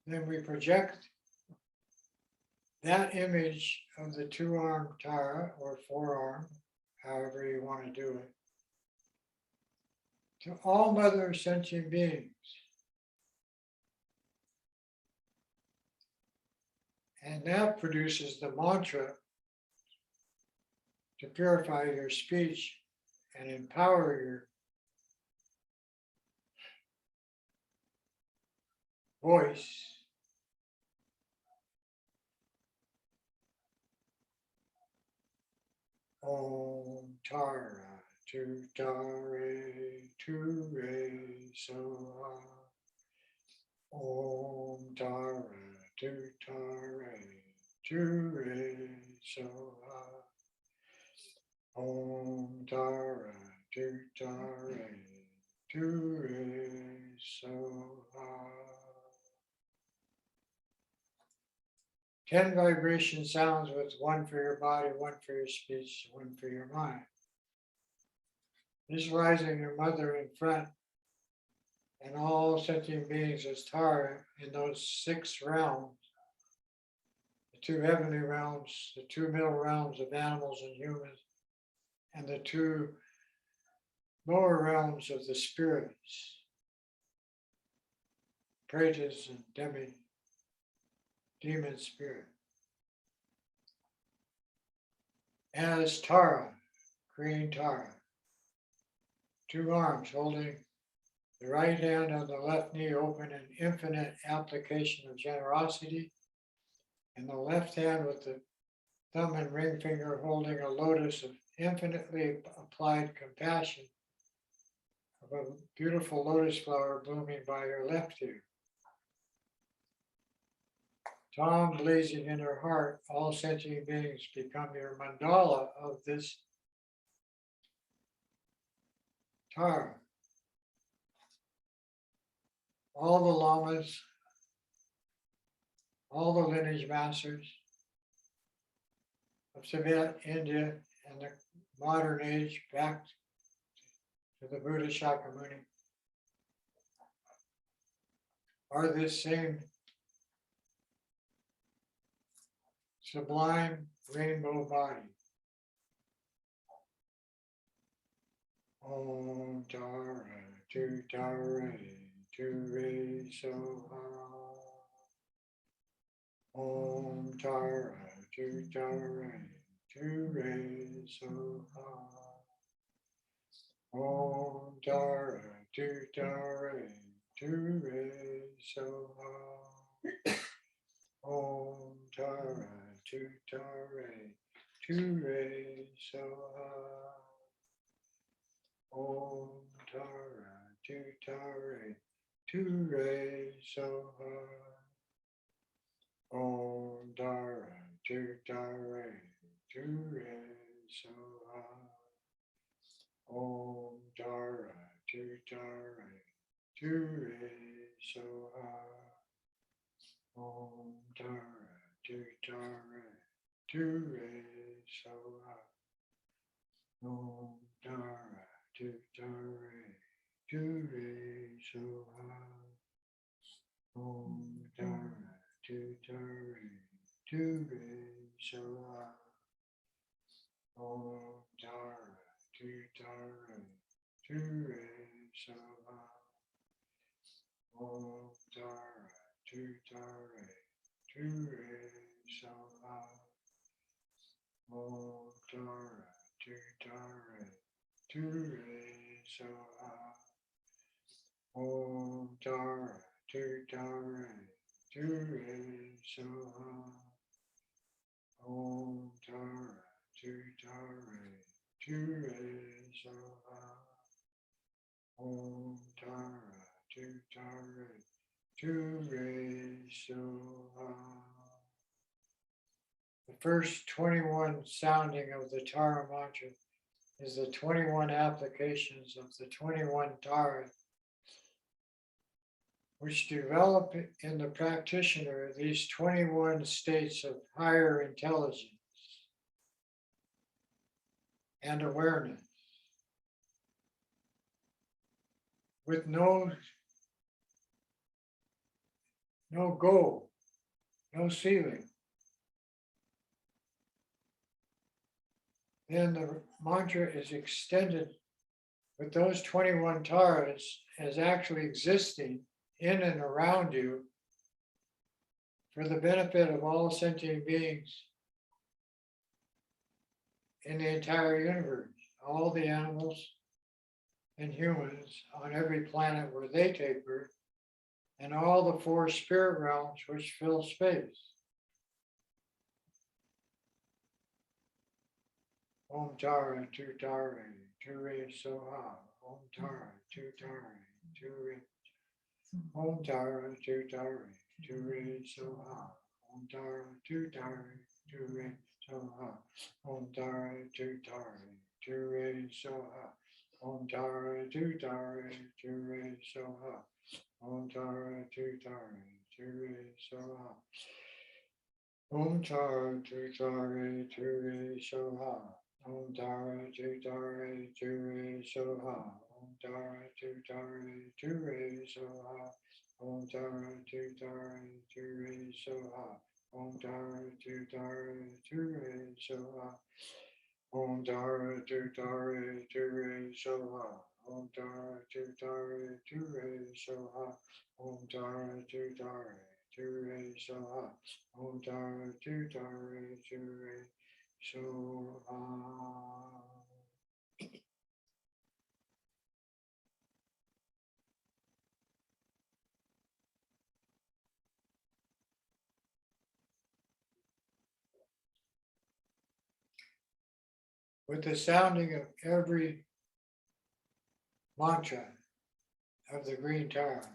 Then we project that image of the 2-armed Tara or 4-armed, however you want to do it, to all mother sentient beings. And that produces the mantra to purify your speech and empower your voice. Om Tara, tu Tare, tu Re, so Om Tara, tu Tare, tu Re, so Om Tara, tu Tare, tu Re, so 10 vibration sounds with 1 for your body, 1 for your speech, 1 for your mind. Visualizing your mother in front and all sentient beings as Tara in those 6 realms, the 2 heavenly realms, the 2 middle realms of animals and humans, and the 2 lower realms of the spirits, Pretas and demon spirit. As Tara, green Tara, 2 arms holding the right hand on the left knee open in infinite application of generosity, and the left hand with the thumb and ring finger holding a lotus of infinitely applied compassion of a beautiful lotus flower blooming by her left ear. Tom blazing in her heart, all sentient beings become your mandala of this Tara. All the lamas, all the lineage masters of Tibet, India, and the modern age back to the Buddha Shakyamuni are this same sublime rainbow body. Om Tara, tu Tara, tu Re, so Om Tara, tu Tara, tu Re, so Om Tara, tu Tara, tu Re, so ha. Om Tara, tu Tara, tu Re, so ha. Om Tara, tu Tara, tu Re, so ha. Om Tara, tu Tara, tu Re, so ha. Om Tara, tu Tara, tu Re, so ha. Om Tara, tu Tara, tu Re, so ha. Om Tara, tu Tara, tu Re, so ha. Om Tara, tu Tara, tu Re, so ha. Om Tara, tu Tara, tu Re, so ha. Om Tara, tu Tara, tu Re, so ha. Om Tara, tu Tara, tu Re, so ha. Om Tara, tu Tara, tu Re, so ha. Om Tara, tu Tara, tu Re, so ha. Om Tara, tu Tara, tu Re, so ha. The first 21 sounding of the Tara mantra is the 21 applications of the 21 Tara, which develop in the practitioner these 21 states of higher intelligence and awareness, with no goal, no ceiling. Then the mantra is extended with those 21 taras as actually existing in and around you for the benefit of all sentient beings in the entire universe, all the animals and humans on every planet where they take birth, and all the 4 spirit realms which fill space. Om Tara, tu Tara, tu Re, so ha. Om Tara, tu Tara, tu Re. Om Tara, tu Tara, tu Re, so ha. Om Tara, tu Tara, tu Re, so ha. Om Tara, tu Tara, tu Re, so ha. Om Tara, tu Tara, tu Re, so ha. Om Tara, tu Tara, tu Re, so ha. Om Tara, tu Tara, tu Re, so ha. Om Tara, tu Tara, tu Re, so ha. Om Tara, tu Tara, tu Re, so ha. Om Tara, tu Tara, tu Re, so ha. Om Tara, tu Tara, tu Re, so ha. Om Tara, tu Tara, tu Re, so ha. Om Tara, tu Tara, tu Re, so ha. Om Tara, tu Tara, tu Re, so ha. Om Tara, tu Tara, tu Re, so ha. With the sounding of every mantra of the green Tara,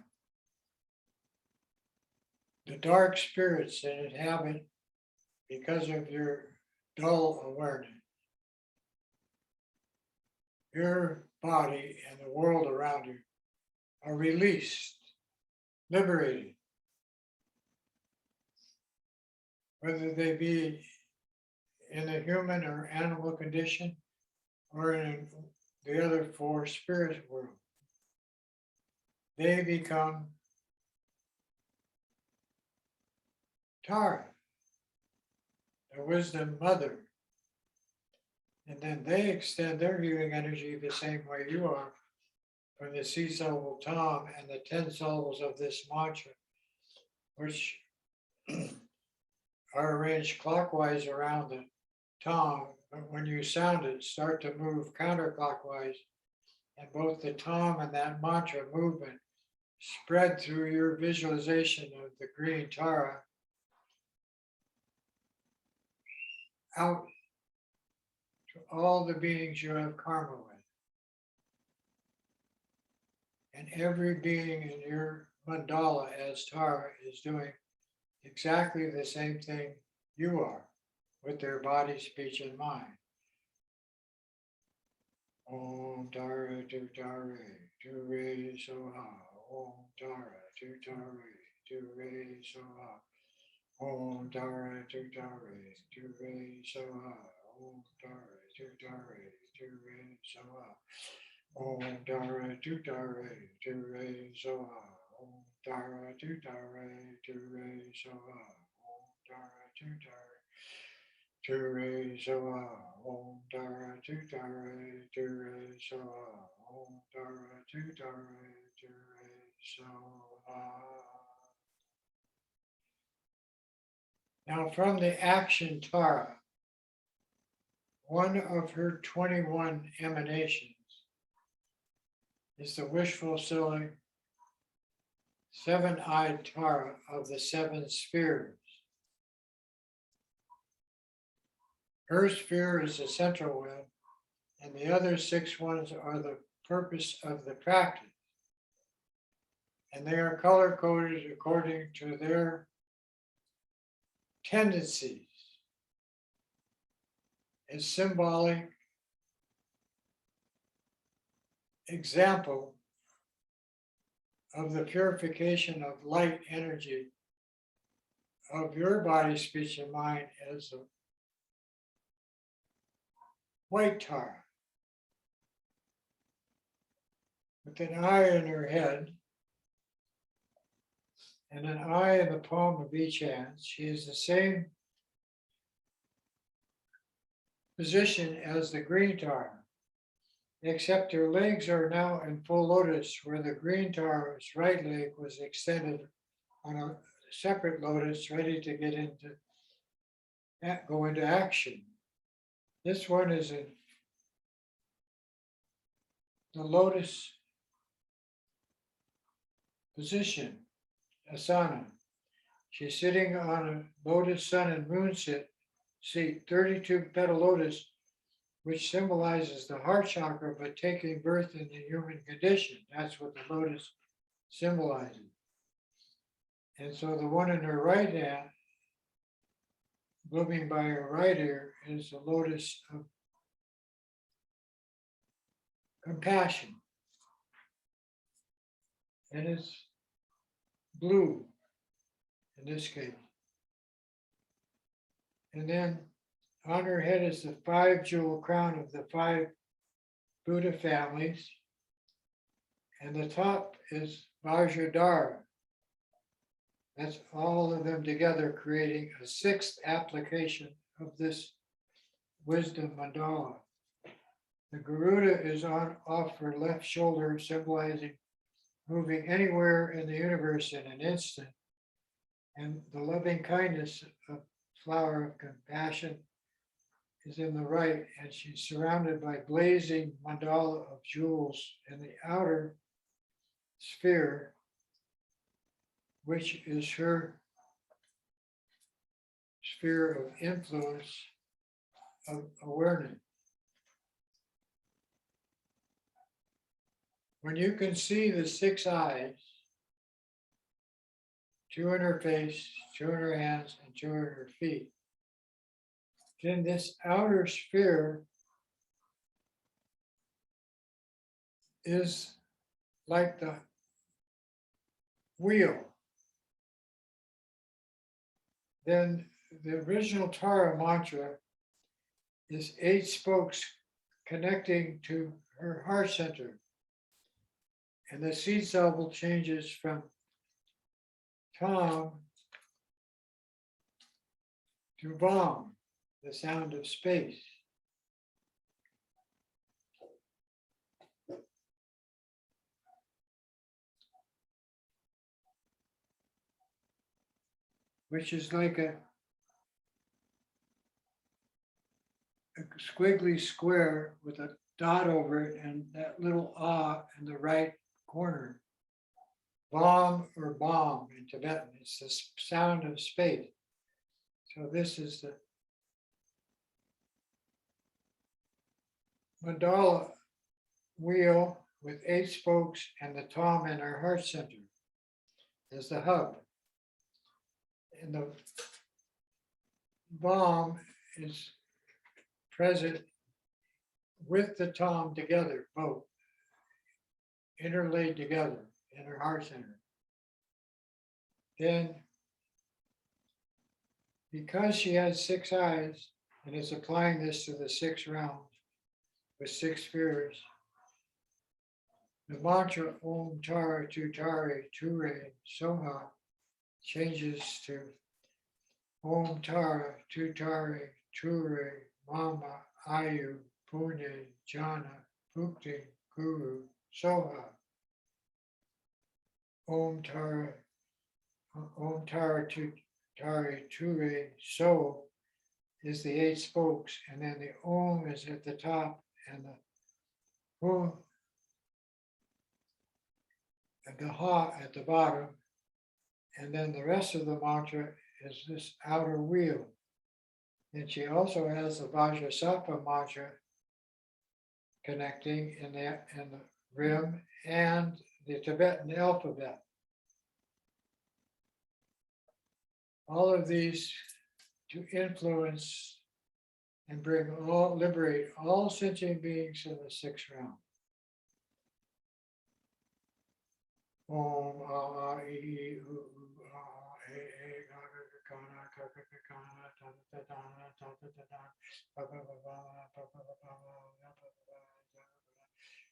the dark spirits that inhabit because of your dull awareness, your body and the world around you are released, liberated, whether they be in the human or animal condition or in the other 4 spirit worlds. They become Tara, the wisdom mother. And then they extend their healing energy the same way you are from the C syllable Tom and the 10 syllables of this mantra, which are arranged clockwise around the Tom. But when you sound it, start to move counterclockwise And both the Tom and that mantra movement spread through your visualization of the green Tara out to all the beings you have karma with. And every being in your mandala as Tara is doing exactly the same thing you are with their body, speech, and mind. Om Tara tu Tare, tu Re Soha. Om Tara tu Tare, tu Re Soha. Om Tara tu Tare, tu Re Soha. Om Tara tu Tare, tu Re Soha. Om Tara tu Tare, tu Re Soha. Om Tara tu Tare, tu Re Soha. Om Tara tu Tare. Tu Re Soha, Om Tara tu Tare, tu Re Soha, Om Tara tu Tare, tu Re Soha. Now from the action Tara, one of her 21 emanations is the wish fulfilling seven-eyed Tara of the seven spheres. Her sphere is the central one, and the other 6 ones are the purpose of the practice. And they are color coded according to their tendencies. A symbolic example of the purification of light energy of your body, speech, and mind as a white Tara, with an eye in her head and an eye in the palm of each hand. She is the same position as the green Tara, except her legs are now in full lotus, where the green Tara's right leg was extended on a separate lotus, ready to go into action. This one is in the lotus position, asana. She's sitting on a lotus sun and moon seat, 32 petal lotus, which symbolizes the heart chakra, but taking birth in the human condition. That's what the lotus symbolizes. And so the one in her right hand, blooming by her right ear, is the lotus of compassion. And it's blue in this case. And then on her head is the 5-jewel crown of the 5 Buddha families. And the top is Vajradhara. That's all of them together, creating a 6th application of this wisdom mandala. The Garuda is off her left shoulder, symbolizing moving anywhere in the universe in an instant. And the loving kindness of flower of compassion is in the right, and she's surrounded by blazing mandala of jewels in the outer sphere, which is her sphere of influence of awareness. When you can see the 6 eyes, 2 in her face, 2 in her hands, and 2 in her feet, then this outer sphere is like the wheel. Then the original Tara mantra is 8 spokes connecting to her heart center. And the seed syllable changes from Tom to Bom, the sound of space. Which is like a squiggly square with a dot over it and that little ah in the right corner. Bomb or bomb in Tibetan, it's the sound of space. So this is the mandala wheel with 8 spokes and the tom in our heart center as the hub. And the bomb is present with the tom together, both interlaid together in her heart center. Then, because she has 6 eyes and is applying this to the 6 realms with 6 spheres, the mantra Om Tara Tutare Ture Soha changes to Om Tara Tutare Ture Mama Ayu Pune Jana Bhukti Guru Soha. Om Tara Tutare Ture So is the 8 spokes, and then the Om is at the top and the Hum and the Ha at the bottom, and then the rest of the mantra is this outer wheel. And she also has the Vajrasattva mantra connecting in the rim and the Tibetan alphabet. All of these to influence and liberate all sentient beings in the 6th realm. Om ah e e u ah e e ga ga ga kana ka ka ka kana ta ta ta ta ta ta ta pa pa pa pa pa pa pa pa ya pa pa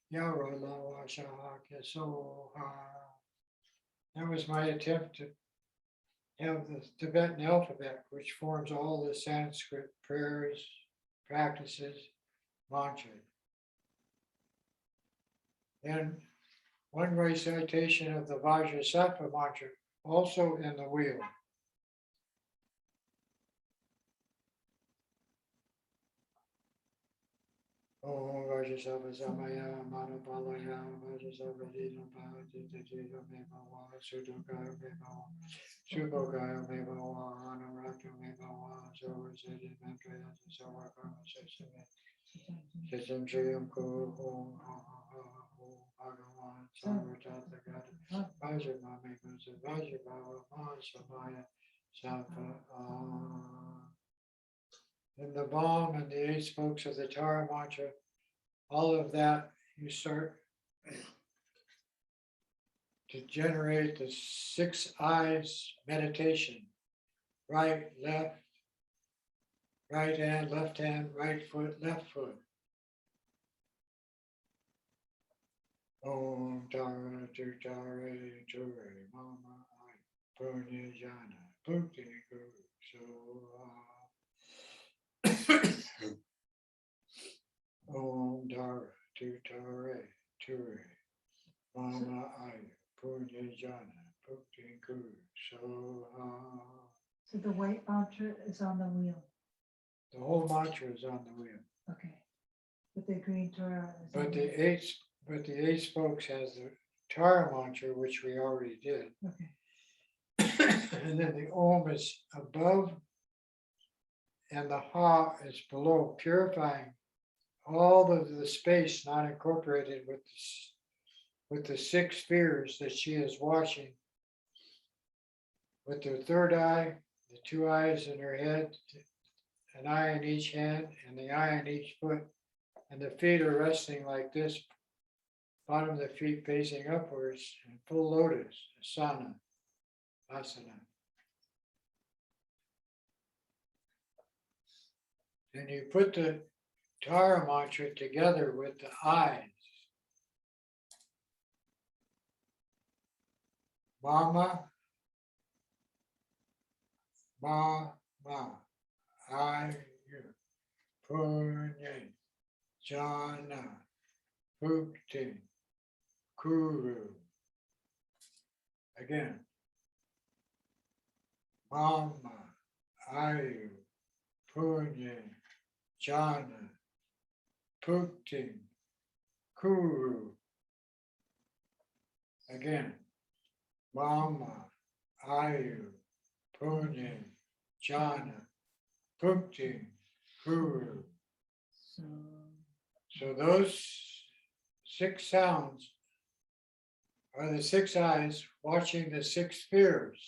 ya ra la wa sha ke so ha. That was my attempt to have the Tibetan alphabet, which forms all the Sanskrit prayers, practices, mantra. And one recitation of the Vajrasattva mantra, also in the wheel. Om Vajrasattva Samaya Manapalaya Vajrasattva Dina Bhavati Mevawa Sudokaya Mevawa Subokaya Mevawa Anurata Mevawa Zavasati Mantraya Savakama Sesame Sesam Shayam Ko Om Bhagavan Sarvata Gata Vajrama Mekasa Vajrabhava Mahasamaya Sapa. And the bomb and the 8 spokes of the Tara mantra, all of that, you start to generate the 6 eyes meditation. Right, left, right hand, left hand, right foot, left foot. Om Tara Tutare Ture Mama Ai Punya Jana Bhukti Guru Soha. Om Tara Tutare Ture Mama Ai Punya Jana Bhukti Guru Soha. So the white mantra is on the wheel. The whole mantra is on the wheel. Okay. But the green Torah is on But the the 8 spokes has the Tara mantra, which we already did. Okay. And then the Om is above and the Ha is below, purifying all of the space not incorporated with the 6 spheres that she is watching. With the 3rd eye, the 2 eyes in her head, an eye in each hand and the eye in each foot, and the feet are resting like this, bottom of the feet facing upwards in full lotus, asana, asana. And you put the Tara mantra together with the eyes. Mama, Ma, Ma, I, you, Punya, Jana, Bhukti, Kuru. Again. Mama, Ayu, Punya, Jana, Bhukti, Kuru. Again, Mama, Ayu, Pune, Jhana, Bhukti, Kuru. So, So those 6 sounds are the 6 eyes watching the 6 spheres.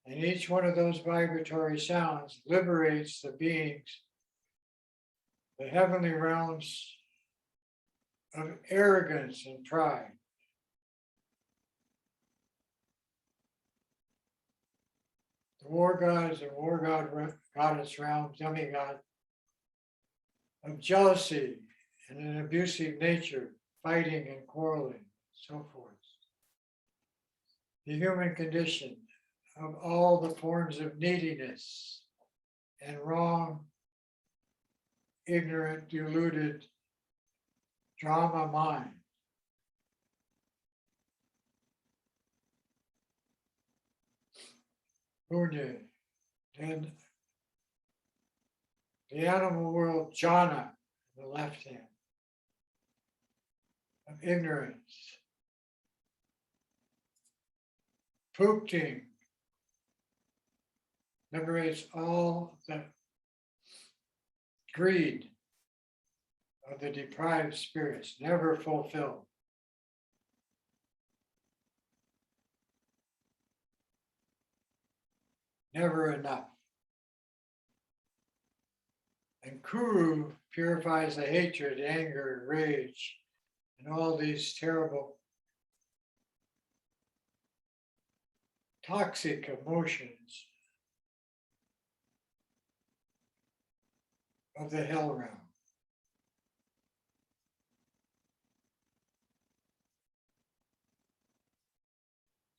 And each one of those vibratory sounds liberates the beings, the heavenly realms of arrogance and pride. The war gods and war goddess realm, demigod, of jealousy and an abusive nature, fighting and quarreling, so forth. The human condition of all the forms of neediness and wrong, ignorant, deluded drama mind. Punya, then the animal world, jhana, the left hand, of ignorance. Pukting liberates all the greed of the deprived spirits, never fulfilled. Never enough. And Kuru purifies the hatred, anger, rage, and all these terrible toxic emotions of the hell realm.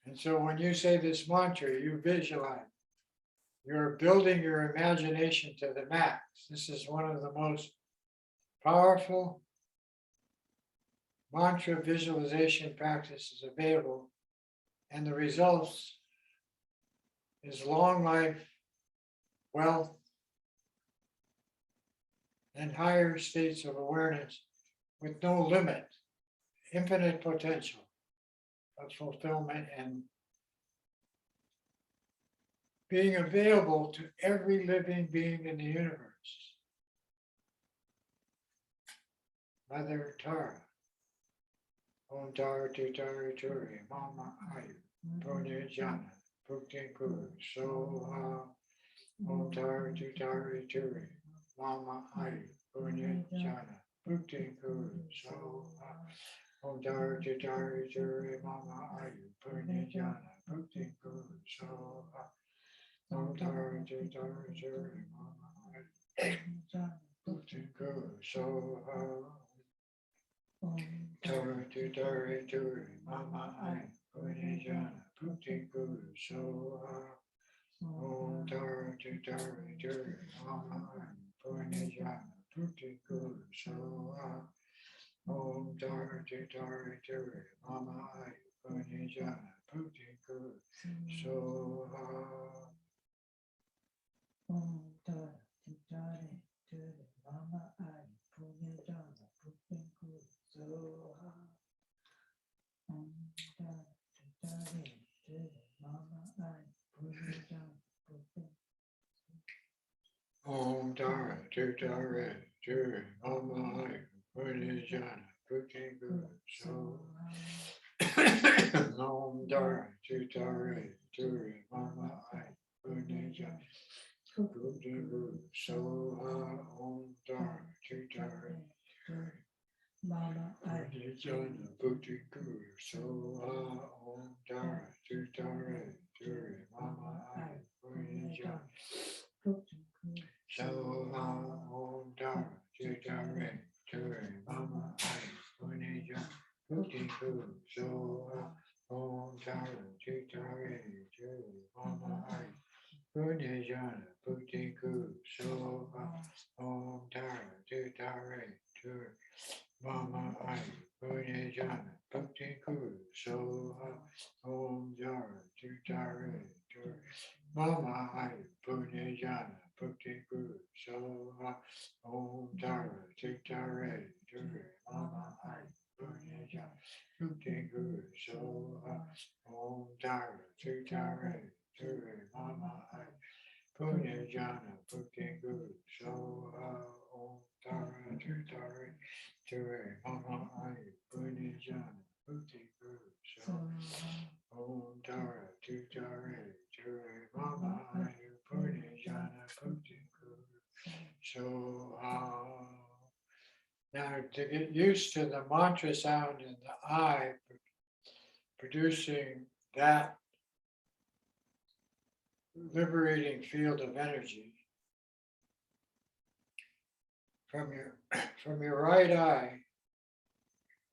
And so when you say this mantra, you visualize. You're building your imagination to the max. This is one of the most powerful mantra visualization practices available. And the results is long life, wealth, and higher states of awareness with no limit, infinite potential of fulfillment and being available to every living being in the universe. Mother Tara, Om Tara Tutari Turi, Mama Ayu, Punya Jhana, Bhukti Kuru, Soha, Om Tara Tutari Turi, Mama Ayu, Punya Jhana, Bhukti Kuru, Soha, Om Tara Tutari Turi, Mama Ayu, Punya Jhana, Bhukti Kuru, Soha, Om Tara Tutari Turi, Mama Ayu, Bhukti Kuru, Soha, Tara Tutari Turi, Mama Ayu, Punya Jhana, Bhukti Kuru, Soha, Om Tara Tutari Turi, Mama Ayu, Punya Jhana, Bhukti Kuru, Soha, Om Tara Tutari Turi, Mama Ayu, Punya Jhana, Bhukti Kuru, Soha. Om Tara Tutari Turi, Mama Ayu, Punya Jhana, Bhukti Kuru, Soha. Om Tara Tutari Turi, Mama Ayu, Punya Jhana, Bhukti. Om Tara Tutari Turi, Mama Ayu, Punya Jhana, Bhukti Kuru, Soha. Om Tara Tutari Turi, Mama Ayu, Punya Jhana, Bhukti Kuru, Soha. Om Tara Tutari Turi, Mama Ayu, Punya Jhana, Bhukti Kuru, Soha. Om Tara Tutari Turi, Mama Ayu, Punya Jhana, Bhukti Kuru, Soha. Om Tara Tutari Turi, Mama Ayu, Punya Jhana, Bhukti Kuru, Soha. Om Tara Tutari Turi, Mama Ayu, Punya Jhana, Bhukti Kuru, Soha. Om Tara Tutari Turi, Mama Ayu, Punya Jhana, Bhukti Kuru, Soha. Om Tara Tutari Turi, Mama Ayu, Punya Jhana, Bhukti Kuru, Soha. Om Tara Tutari Turi, Putin Guru Soha Om Tara Tutare Ture Mama I Punya Jana Putin Guru Soha Om Tara Tutare Ture Mama I Punya Jana Putin Guru Soha Om Tara Tutare Ture Mama I Punya Jana Putin Guru Soha. Now, to get used to the mantra sound in the I, producing that liberating field of energy from your right eye,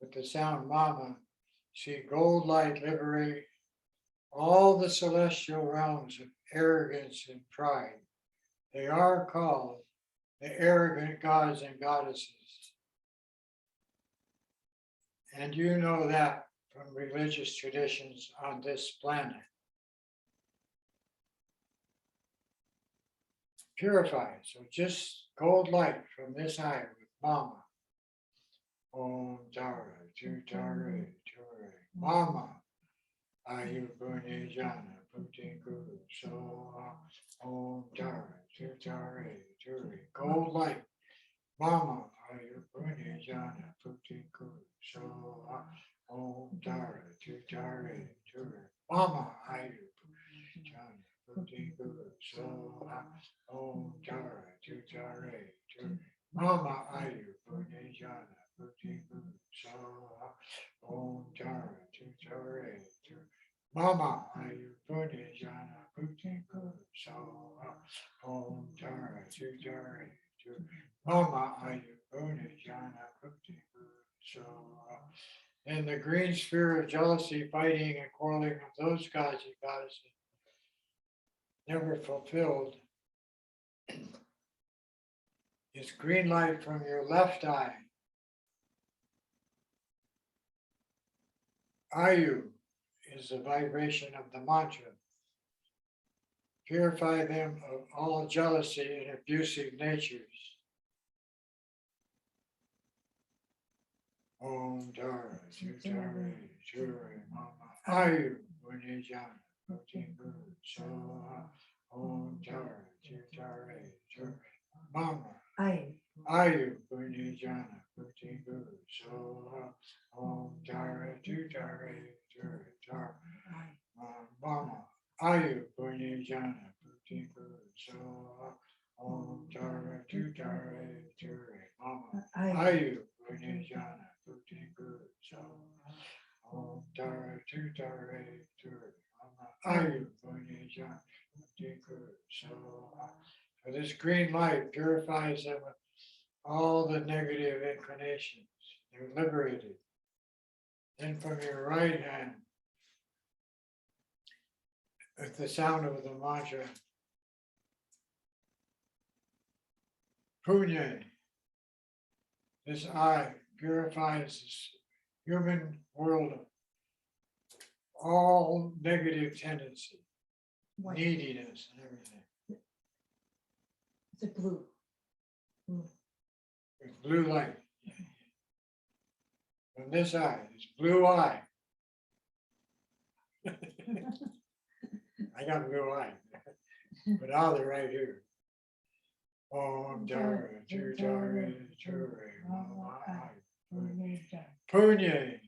with the sound Mama, see gold light liberate all the celestial realms of arrogance and pride. They are called the arrogant gods and goddesses. And you know that from religious traditions on this planet. Purified, so just gold light from this eye with Mama. Om Tara, Tutare, Ture, Mama. Ayu Punya Jana, Putin Guru, Soha. Om Tara, Tutare, Ture, gold light. Mama, Ayu Punya Jana, Putin Guru, Soha. Om Tara, Tutare, Ture, Mama, Ayu Punya Jana, Putin Guru, Soha. Om Tara, Tutare, Ture, Mama, Ayu Punya Jana, Putin Guru, Soha. Om Tara, Tutare, Ture, Mama, Ayu Punya Jana, Putin Guru, Soha. Om Tara, Tutare, Ture, Mama, Ayu Punya Jana, Putin Guru, Soha. And the green sphere of jealousy, fighting, and quarreling of those gods and goddesses never fulfilled is green light from your left eye. Ayu is the vibration of the mantra. Purify them of all jealousy and abusive natures. Om Tara, Tutare, Ture, Mama, Ayu, Punya Jana, Putin Guru, Soha. Om Tara, Tutare, Ture, Mama, Ayu Punya Jana, Putin Guru, Soha. Om Tara, Tutare, Ture, Tara, Mama, Ayu Punya Jana, Putin Guru, Soha. Om Tara, Tutare, Ture, Mama, Ayu Punya Jana, Putin Guru, Soha. Om Tara, Tutare, Ture, Mama, Ayu Punya Jana, Putin Guru, Soha. So this green light purifies them of all the negative inclinations. They're liberated. Then from your right hand, with the sound of the mantra, Punya, this eye purifies this human world of all negative tendency, neediness, and everything. It's a blue. With blue light. From this eye, this blue eye. I got blue eye, but now they're right here. Om Tara, Tutare, Ture, Mama, Ayu, Punya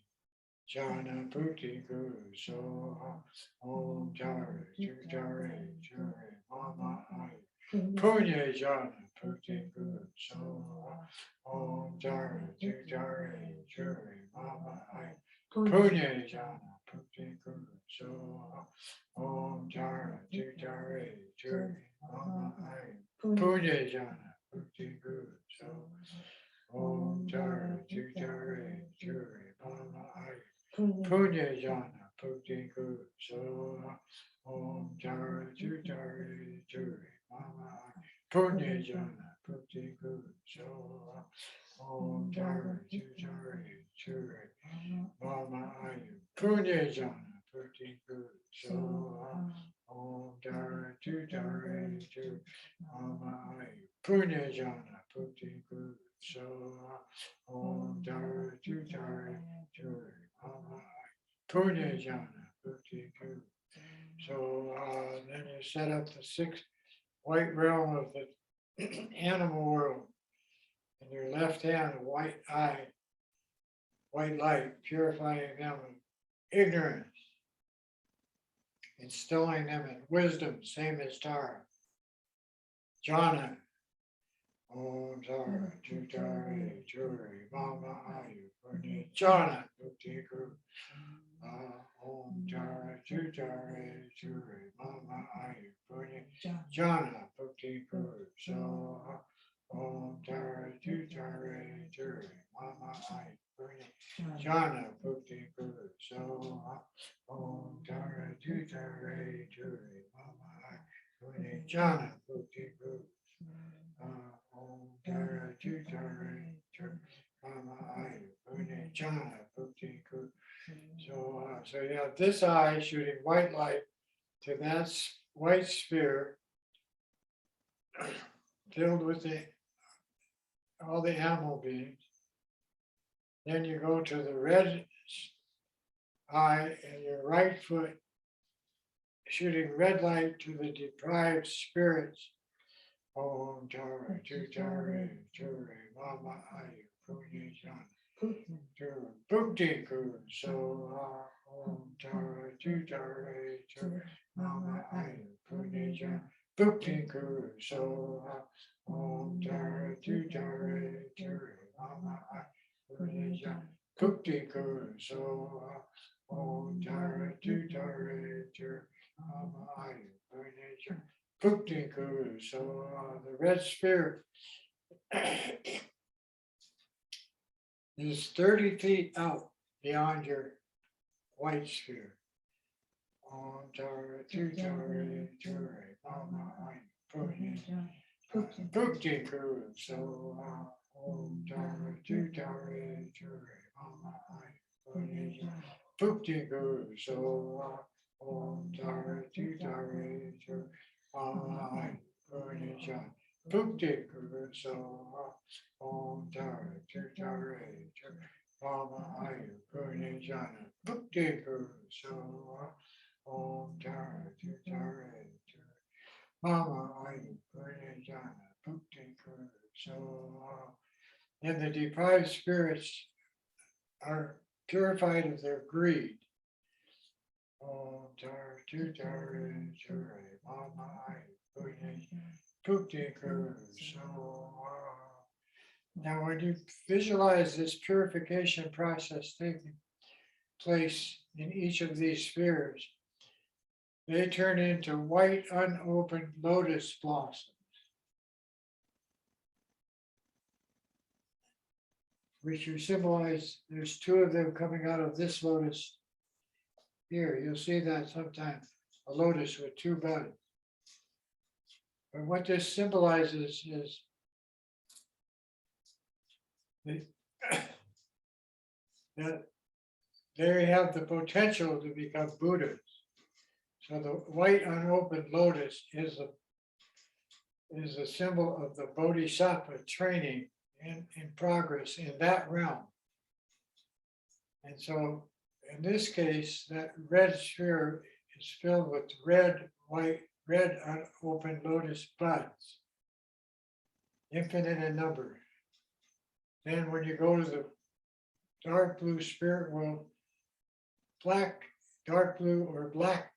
Jana, Putin Guru, Soha. Om Tara, Tutare, Ture, Mama, Ayu, Punya Jana, Putin Guru, Soha. Om Tara, Tutare, Ture, Mama, Ayu, Punya Jana, Putin Guru, Soha. Om Tara, Tutare, Ture, Mama, Ayu, Punya Jana, Putin Guru, Soha. Om Tara, Tutare, Ture, Mama, Ayu, Punya Jana, Putin Guru, Soha. Om Tara, Tutare, Ture, Mama, Ayu, Punya Jana, Putin Guru, Soha. Om Tara, Tutare, Ture, Mama, Ayu, Punya Jana, Putin Guru, Soha. Om Tara, Tutare, Ture, Mama, Ayu, Punya Jana, Putin Guru, Soha. Om Tara, Tutare, Ture, Mama, Punya Jana, Bhukti Ku. So then you set up the sixth white realm of the animal world. In your left hand, a white eye, white light, purifying them of ignorance, instilling them in wisdom, same as Tara. Jhana. Om Tara, Tutare, Churi, Mama Ayu, Purni, Jhana, Bhukti Guru. Om Tara, Tutare, Churi, Mama Ayu, Purni, Jhana, Bhukti Guru. So, Om Tara, Tutare, Churi, Mama Ayu, Purni, Jhana, Bhukti Guru. So, Om Tara, Tutare, Churi, Mama Ayu, Purni, Jhana, Bhukti Guru. Om Tara Tutare Mama Ayu Pune Jhana Bhukti Ku. So you have this eye shooting white light to that white sphere filled with all the animal beings. Then you go to the red eye and your right foot shooting red light to the deprived spirits. Om Tara Tutare Ture Mama Ayu Pune Jhana Bhukti Ku. So Om Tara Tutare Ture Mama Ayu Pune Jhana Bhukti Ku. So Om Tara Tutare Ture Mama Ayu Pune Jhana Bhukti Ku. So Om Tara Tutare Ture Mama Ayu Pune Jhana Bhukti Guru. So the red sphere is 30 feet out beyond your white sphere. Om Tara Tutare Ture Mama Ayu Bhukti Guru. So Om Tara Tutare Ture Mama Ayu Bhukti Guru. So Om Tara Tutare Ture Mama Ayu Jhana Bhukti Guru. So Om Tara Tutare Ture Mama Ayu Jhana Bhukti Guru. So Om Tara Tutare Ture Mama Ayu Jhana Bhukti Guru. So and the deprived spirits are purified of their greed. Om Tara Tutare Ture Mama Ayu Bhukti Guru. So now when you visualize this purification process taking place in each of these spheres, they turn into white unopened lotus blossoms, which you symbolize. There's two of them coming out of this lotus here. You'll see that sometimes, a lotus with two buds. But what this symbolizes is that they have the potential to become Buddhas. So the white unopened lotus is a symbol of the Bodhisattva training in progress in that realm. And so in this case, that red sphere is filled with red unopened lotus buds, infinite in number. Then when you go to the dark blue spirit world, black, dark blue or black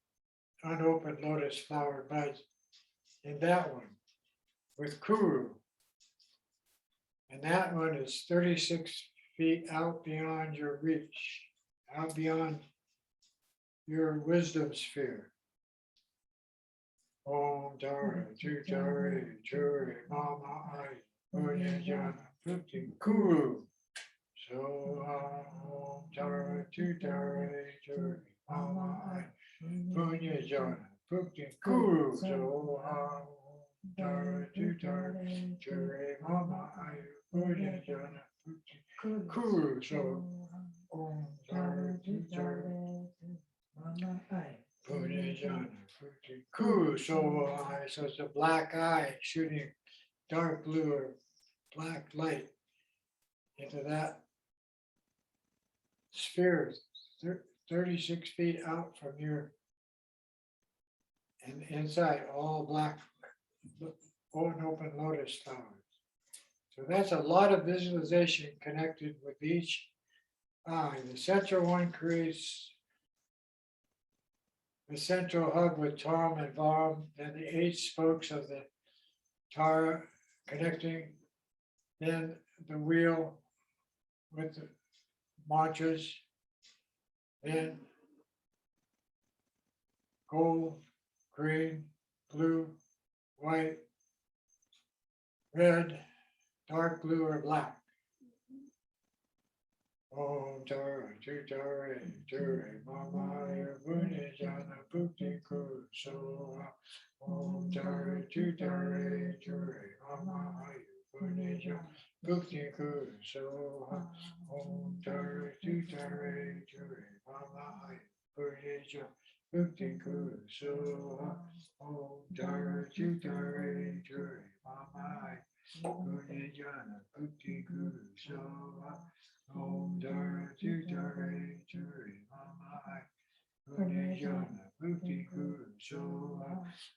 unopened lotus flower buds in that one with Kuru. And that one is 36 feet out beyond your reach, out beyond your wisdom sphere. Om Tara Tutare Ture Mama Ayu Pune Jhana Bhukti Kuru. So Om Tara Tutare Ture Mama Ayu Pune Jhana Bhukti Kuru. So Om Tara Tutare Ture Mama Ayu Pune Jhana Bhukti Kuru. So Om Tara Tutare Mama Ayu Pune Jhana Bhukti Kuru. So it's a black eye shooting dark blue or black light into that sphere, 36 feet out from your, and inside all black, open lotus flowers. So that's a lot of visualization connected with each eye. The central one creates the central hub with Tom and Vom, and the 8 spokes of the Tara connecting, then the wheel with the mantras, then gold, green, blue, white, red, dark blue, or black. Om Tara, Tara, Tara, Mama, Yabuni, Jana, Bukti, Kuso. Om Tara, Tara, Tara, Mama, Yabuni, Jana, Bukti, Kuso. Om Tara, Tara, Tara, Mama, Yabuni, Jana, Bukti, Kuso. Om Tara, Tara, Mama, Yabuni, Jana, Bukti, Kuso. Om Tara, Tara, Mama, Punijana, Bhukti Kusoha.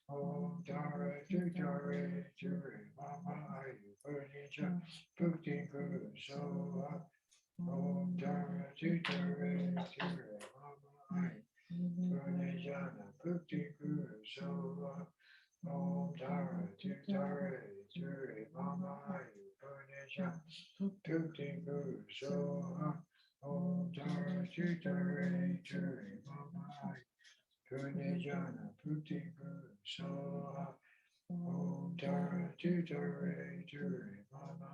Om Tara, Tara, Mama, Punijana, Bhukti Kusoha. Om Tara, Tara, Mama, Punijana, Bhukti Kusoha. Om Tara, Tara, Mama, Punijana, Bhukti Kusoha. Om Tara, Tara, Mama, Punijana, Bhukti Kusoha. Om Tara, Tara, Mama,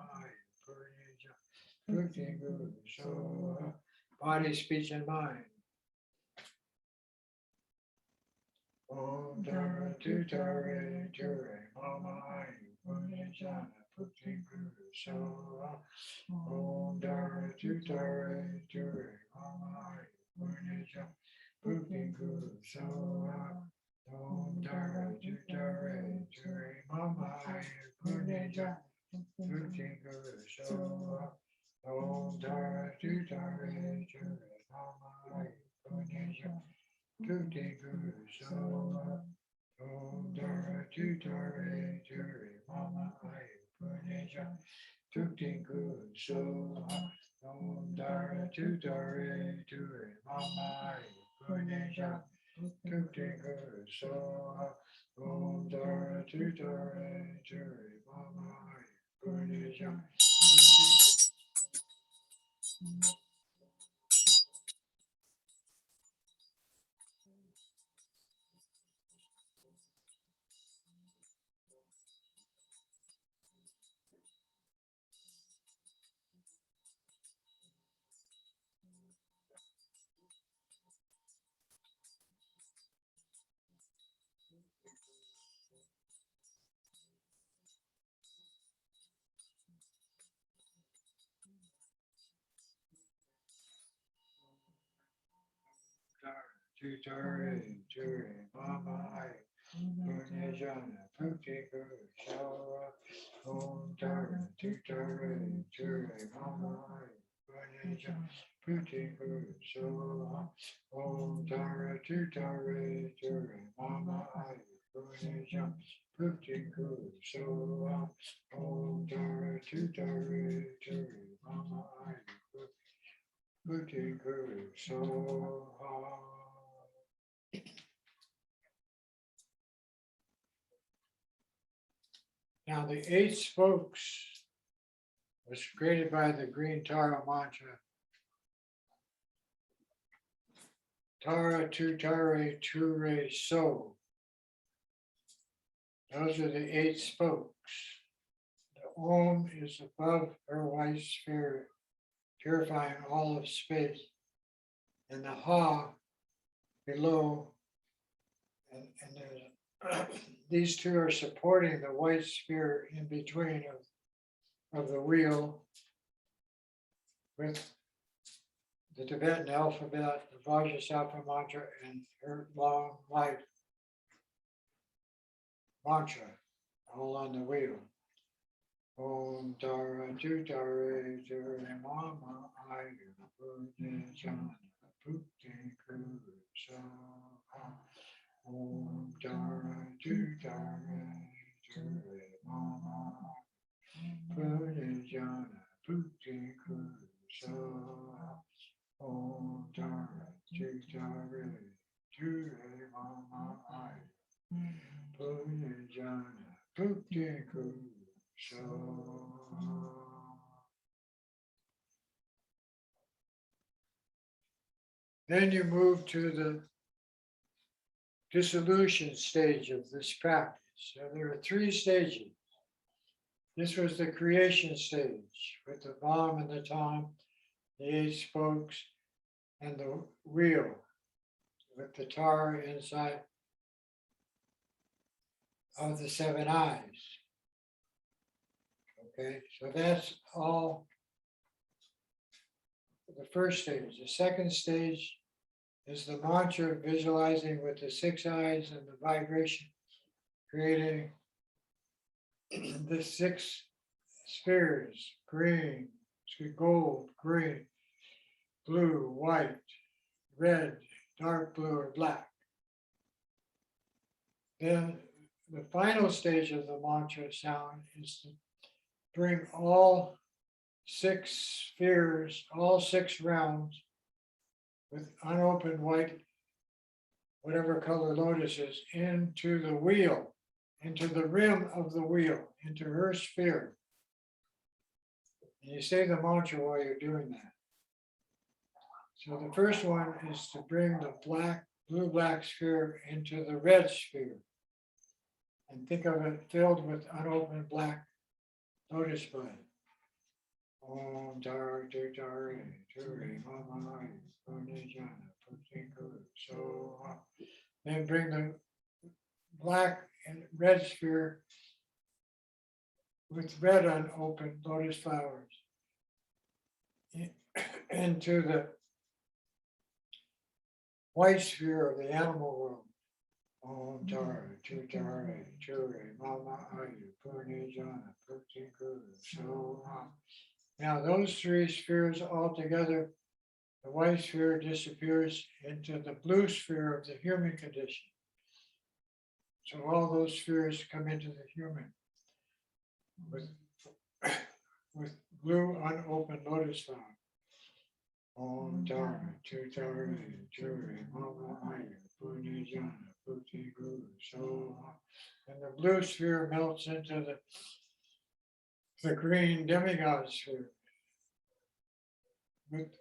Punijana, Bhukti Kusoha. Body, speech, and mind. Om Tara, Tara, Mama, Punijana, Bhukti Kusoha. Om Tara, Tara, Mama, Punijana, Bhukti Kusoha. Om Tara, Tara, Mama, Punijana, Bhukti Kusoha. Om Tara, Mama, Punijana, Bhukti Kusoha. Om Tara, Mama, Punijana, Bhukti Kusoha. Om Tara, Mama, Punijana, Bhukti Kusoha. Om Tara, Mama, Punijana. Tara, Mama, Punijana, Bhukti Kusoha. Om Tara, Mama, Punijana, Bhukti Kusoha. Om Tara, Mama, Punijana, Bhukti Kusoha. Om Tara, Mama, Bhukti Kusoha. Now the 8 spokes was created by the green Tara mantra. Tara, Ture, So. Those are the 8 spokes. The Om is above her white spirit, purifying all of space. And the Ha below, and there's these 2 are supporting the white spirit in between of the wheel with the Tibetan alphabet, the Vajrasattva mantra, and her long life mantra, all on the wheel. Om Tara, Mama, Ayurveda, Bhukti so Om Dara Tu Dara Jure Mama Pujana Puti Kusa Om Dara Tu Dara Jure Mama Pujana Puti Kusa. Then you move to the dissolution stage of this practice. So there are 3 stages. This was the creation stage with the bomb and the tom, the 8 spokes, and the wheel with the tar inside of the 7 eyes. Okay, so that's all the first stage. The second stage is the mantra visualizing with the 6 eyes and the vibration, creating the 6 spheres: green, gold, green, blue, white, red, dark blue, or black. Then the final stage of the mantra sound is to bring all 6 spheres, all 6 realms with unopened white, whatever color lotus is, into the wheel, into the rim of the wheel, into her sphere. And you say the mantra while you're doing that. So the first one is to bring the blue-black sphere into the red sphere. And think of it filled with unopened black lotus bud. Om Dar Du Dar Dure Mama Punijana Putiku. So then bring the black and red sphere with red unopened lotus flowers into the white sphere of the animal world. Om Tara, Tu Tara, Ture, Mama Ayu, Punijana, Putiku. So now those 3 spheres all together, the white sphere disappears into the blue sphere of the human condition. So all those spheres come into the human with blue unopened lotus flower. Om Dharma, Tu Dharma, Jure, Mama Ayu, Punijana, Puti Guru. So, and the blue sphere melts into the green demigod sphere with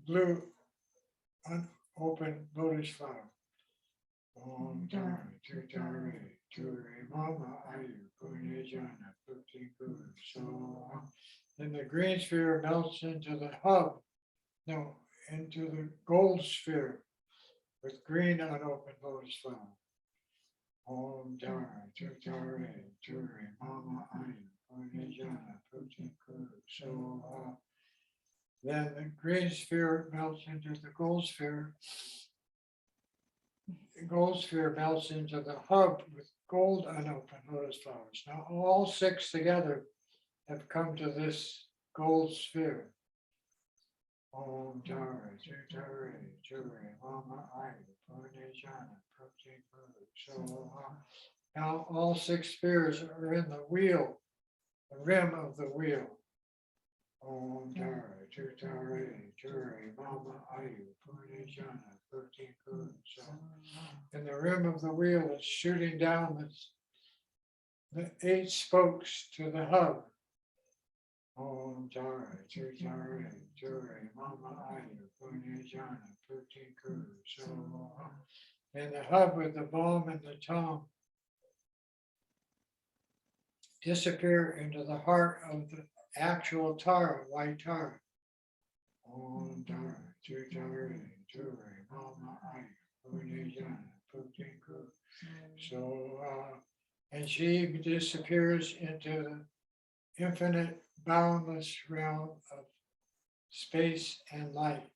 blue unopened lotus flower. Om Dharma, Tu Dharma, Jure, Mama Ayu, Punijana, Puti Guru. So, then the green sphere melts into the hub. No, into the gold sphere with green unopened lotus flower. Om Dara, Tu Dara, Jure, Mama Ayu, Punijana, Puti Kuru. So then the green sphere melts into the gold sphere. The gold sphere melts into the hub with gold unopened lotus flowers. Now all 6 together have come to this gold sphere. Om Dara, Tu Dara, Jure, Mama Ayu, Punijana, Puti Guru. So now all 6 spheres are in the wheel, the rim of the wheel. Om Dara, Tu Dara, Jure, Mama Ayu, Punijana, Puti Guru. So in the rim of the wheel is shooting down the 8 spokes to the hub. Om Dara, Tu Dara, Jure, Mama Ayu, Punijana, Puti Guru. So and the hub with the bomb and the tom disappear into the heart of the actual Tara, white Tara. Om Dara, Tu Dara, Jure, Mama Ayu, Punijana, Puti Guru. So and she disappears into the infinite, boundless realm of space and light.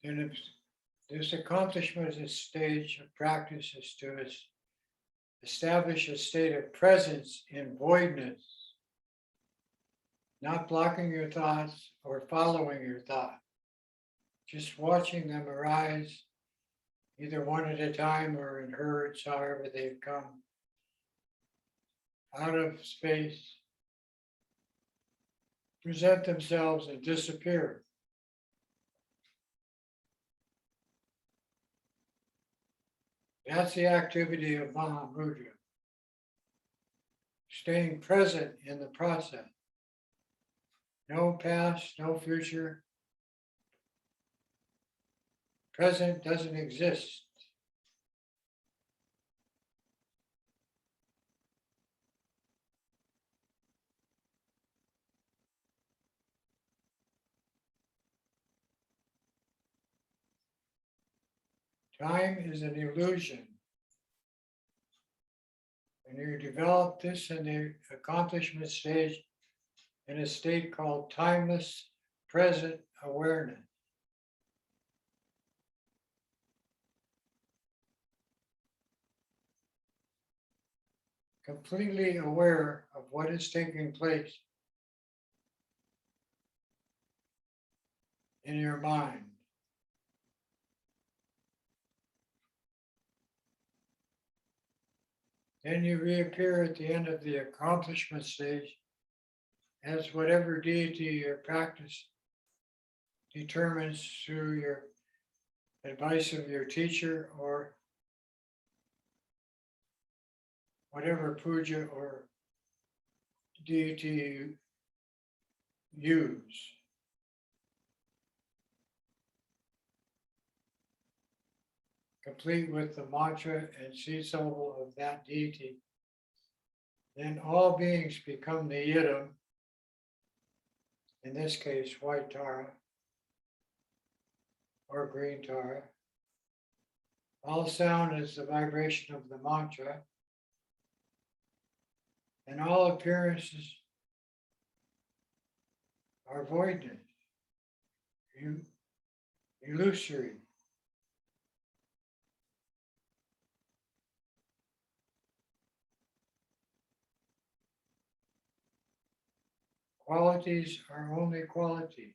And if this accomplishment is stage of practice is to establish a state of presence in voidness, not blocking your thoughts or following your thought, just watching them arise, either one at a time or in herds, however they've come out of space, present themselves and disappear. That's the activity of Mahamudra. Staying present in the process. No past, no future. Present doesn't exist. Time is an illusion. And you develop this in the accomplishment stage in a state called timeless present awareness. Completely aware of what is taking place in your mind. Then you reappear at the end of the accomplishment stage as whatever deity your practice determines through your advice of your teacher or whatever puja or deity you use. Complete with the mantra and seed syllable of that deity. Then all beings become the yidam, in this case, white Tara or green Tara. All sound is the vibration of the mantra, and all appearances are voidness, illusory. Qualities are only quality.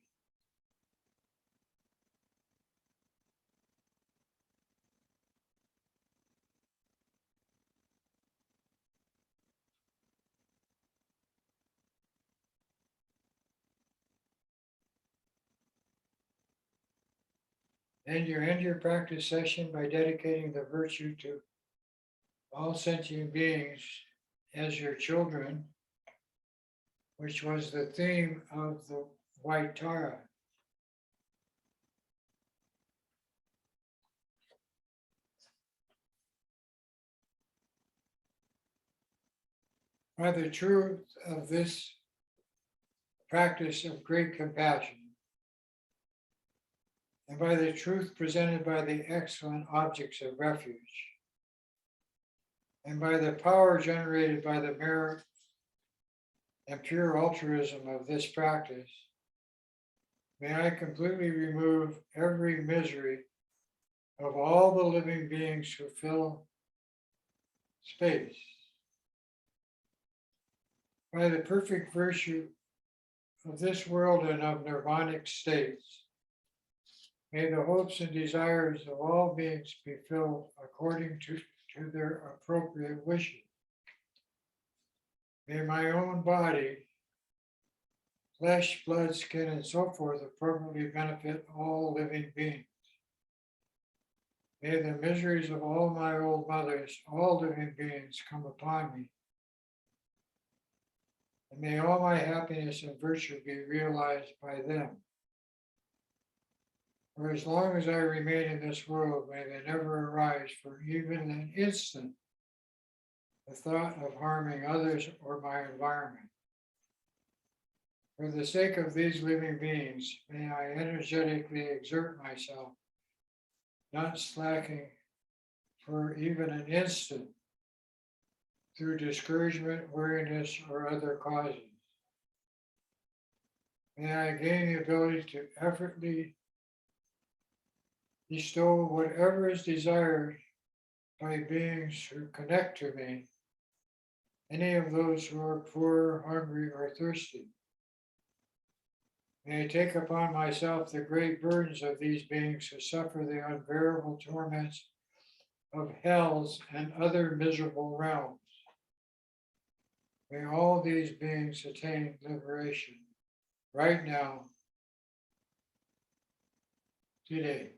Then you end your practice session by dedicating the virtue to all sentient beings as your children, which was the theme of the white Tara. By the truth of this practice of great compassion, and by the truth presented by the excellent objects of refuge, and by the power generated by the merit and pure altruism of this practice, may I completely remove every misery of all the living beings who fill space. By the perfect virtue of this world and of nirvanic states, may the hopes and desires of all beings be filled according to their appropriate wishes. May my own body, flesh, blood, skin, and so forth appropriately benefit all living beings. May the miseries of all my old mothers, all living beings, come upon me. And may all my happiness and virtue be realized by them. For as long as I remain in this world, may there never arise for even an instant the thought of harming others or my environment. For the sake of these living beings, may I energetically exert myself, not slacking for even an instant through discouragement, weariness, or other causes. May I gain the ability to effortlessly bestow whatever is desired by beings who connect to me, any of those who are poor, hungry, or thirsty. May I take upon myself the great burdens of these beings who suffer the unbearable torments of hells and other miserable realms. May all these beings attain liberation right now, today.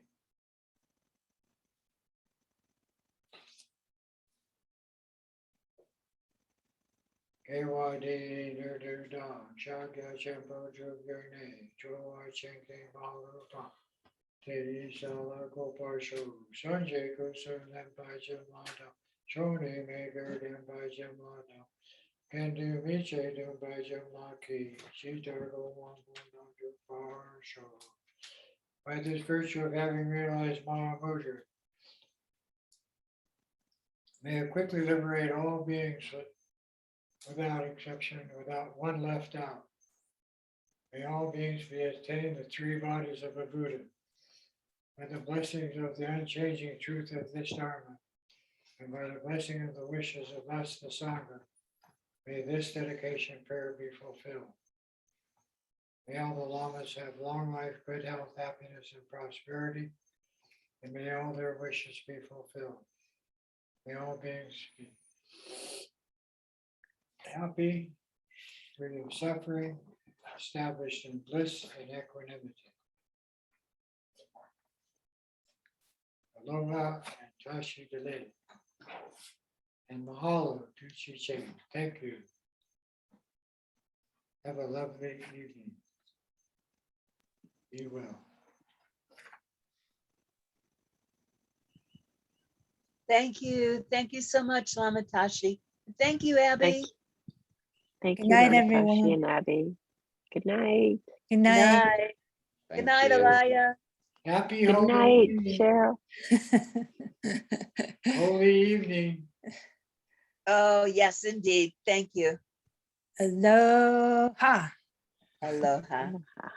KYD Nerdu Dong, Shagya Champo Jugane, Joa Chenke Malupa, Teddy Sala Goparsho, Sanjay Kusun Lempai Jamada, Shoni Maker Lempai Jamada, Kendu Miche Dumbai Jamaki, Chitargo Wambu Parsho. By this virtue of having realized Mahamudra, may I quickly liberate all beings without exception, without one left out. May all beings be attained the three bodies of a Buddha. By the blessings of the unchanging truth of this Dharma, and by the blessing of the wishes of us, the Sangha, may this dedication prayer be fulfilled. May all the lamas have long life, good health, happiness, and prosperity, and may all their wishes be fulfilled. May all beings be happy, free of suffering, established in bliss and equanimity. Aloha and Tashi Dele. And mahalo to Chichen. Thank you. Have a lovely evening. Be well. Thank you. Thank you so much, Lama Tashi. Thank you, Abby. Thank Good you, night, Lama everyone. Tashi and Abby. Good night. Good Good night. night. Good Thank night, you. Alaya. Happy Good holy night, evening. Cheryl. Holy evening. Oh, yes, indeed. Thank you. Aloha. Aloha. Aloha.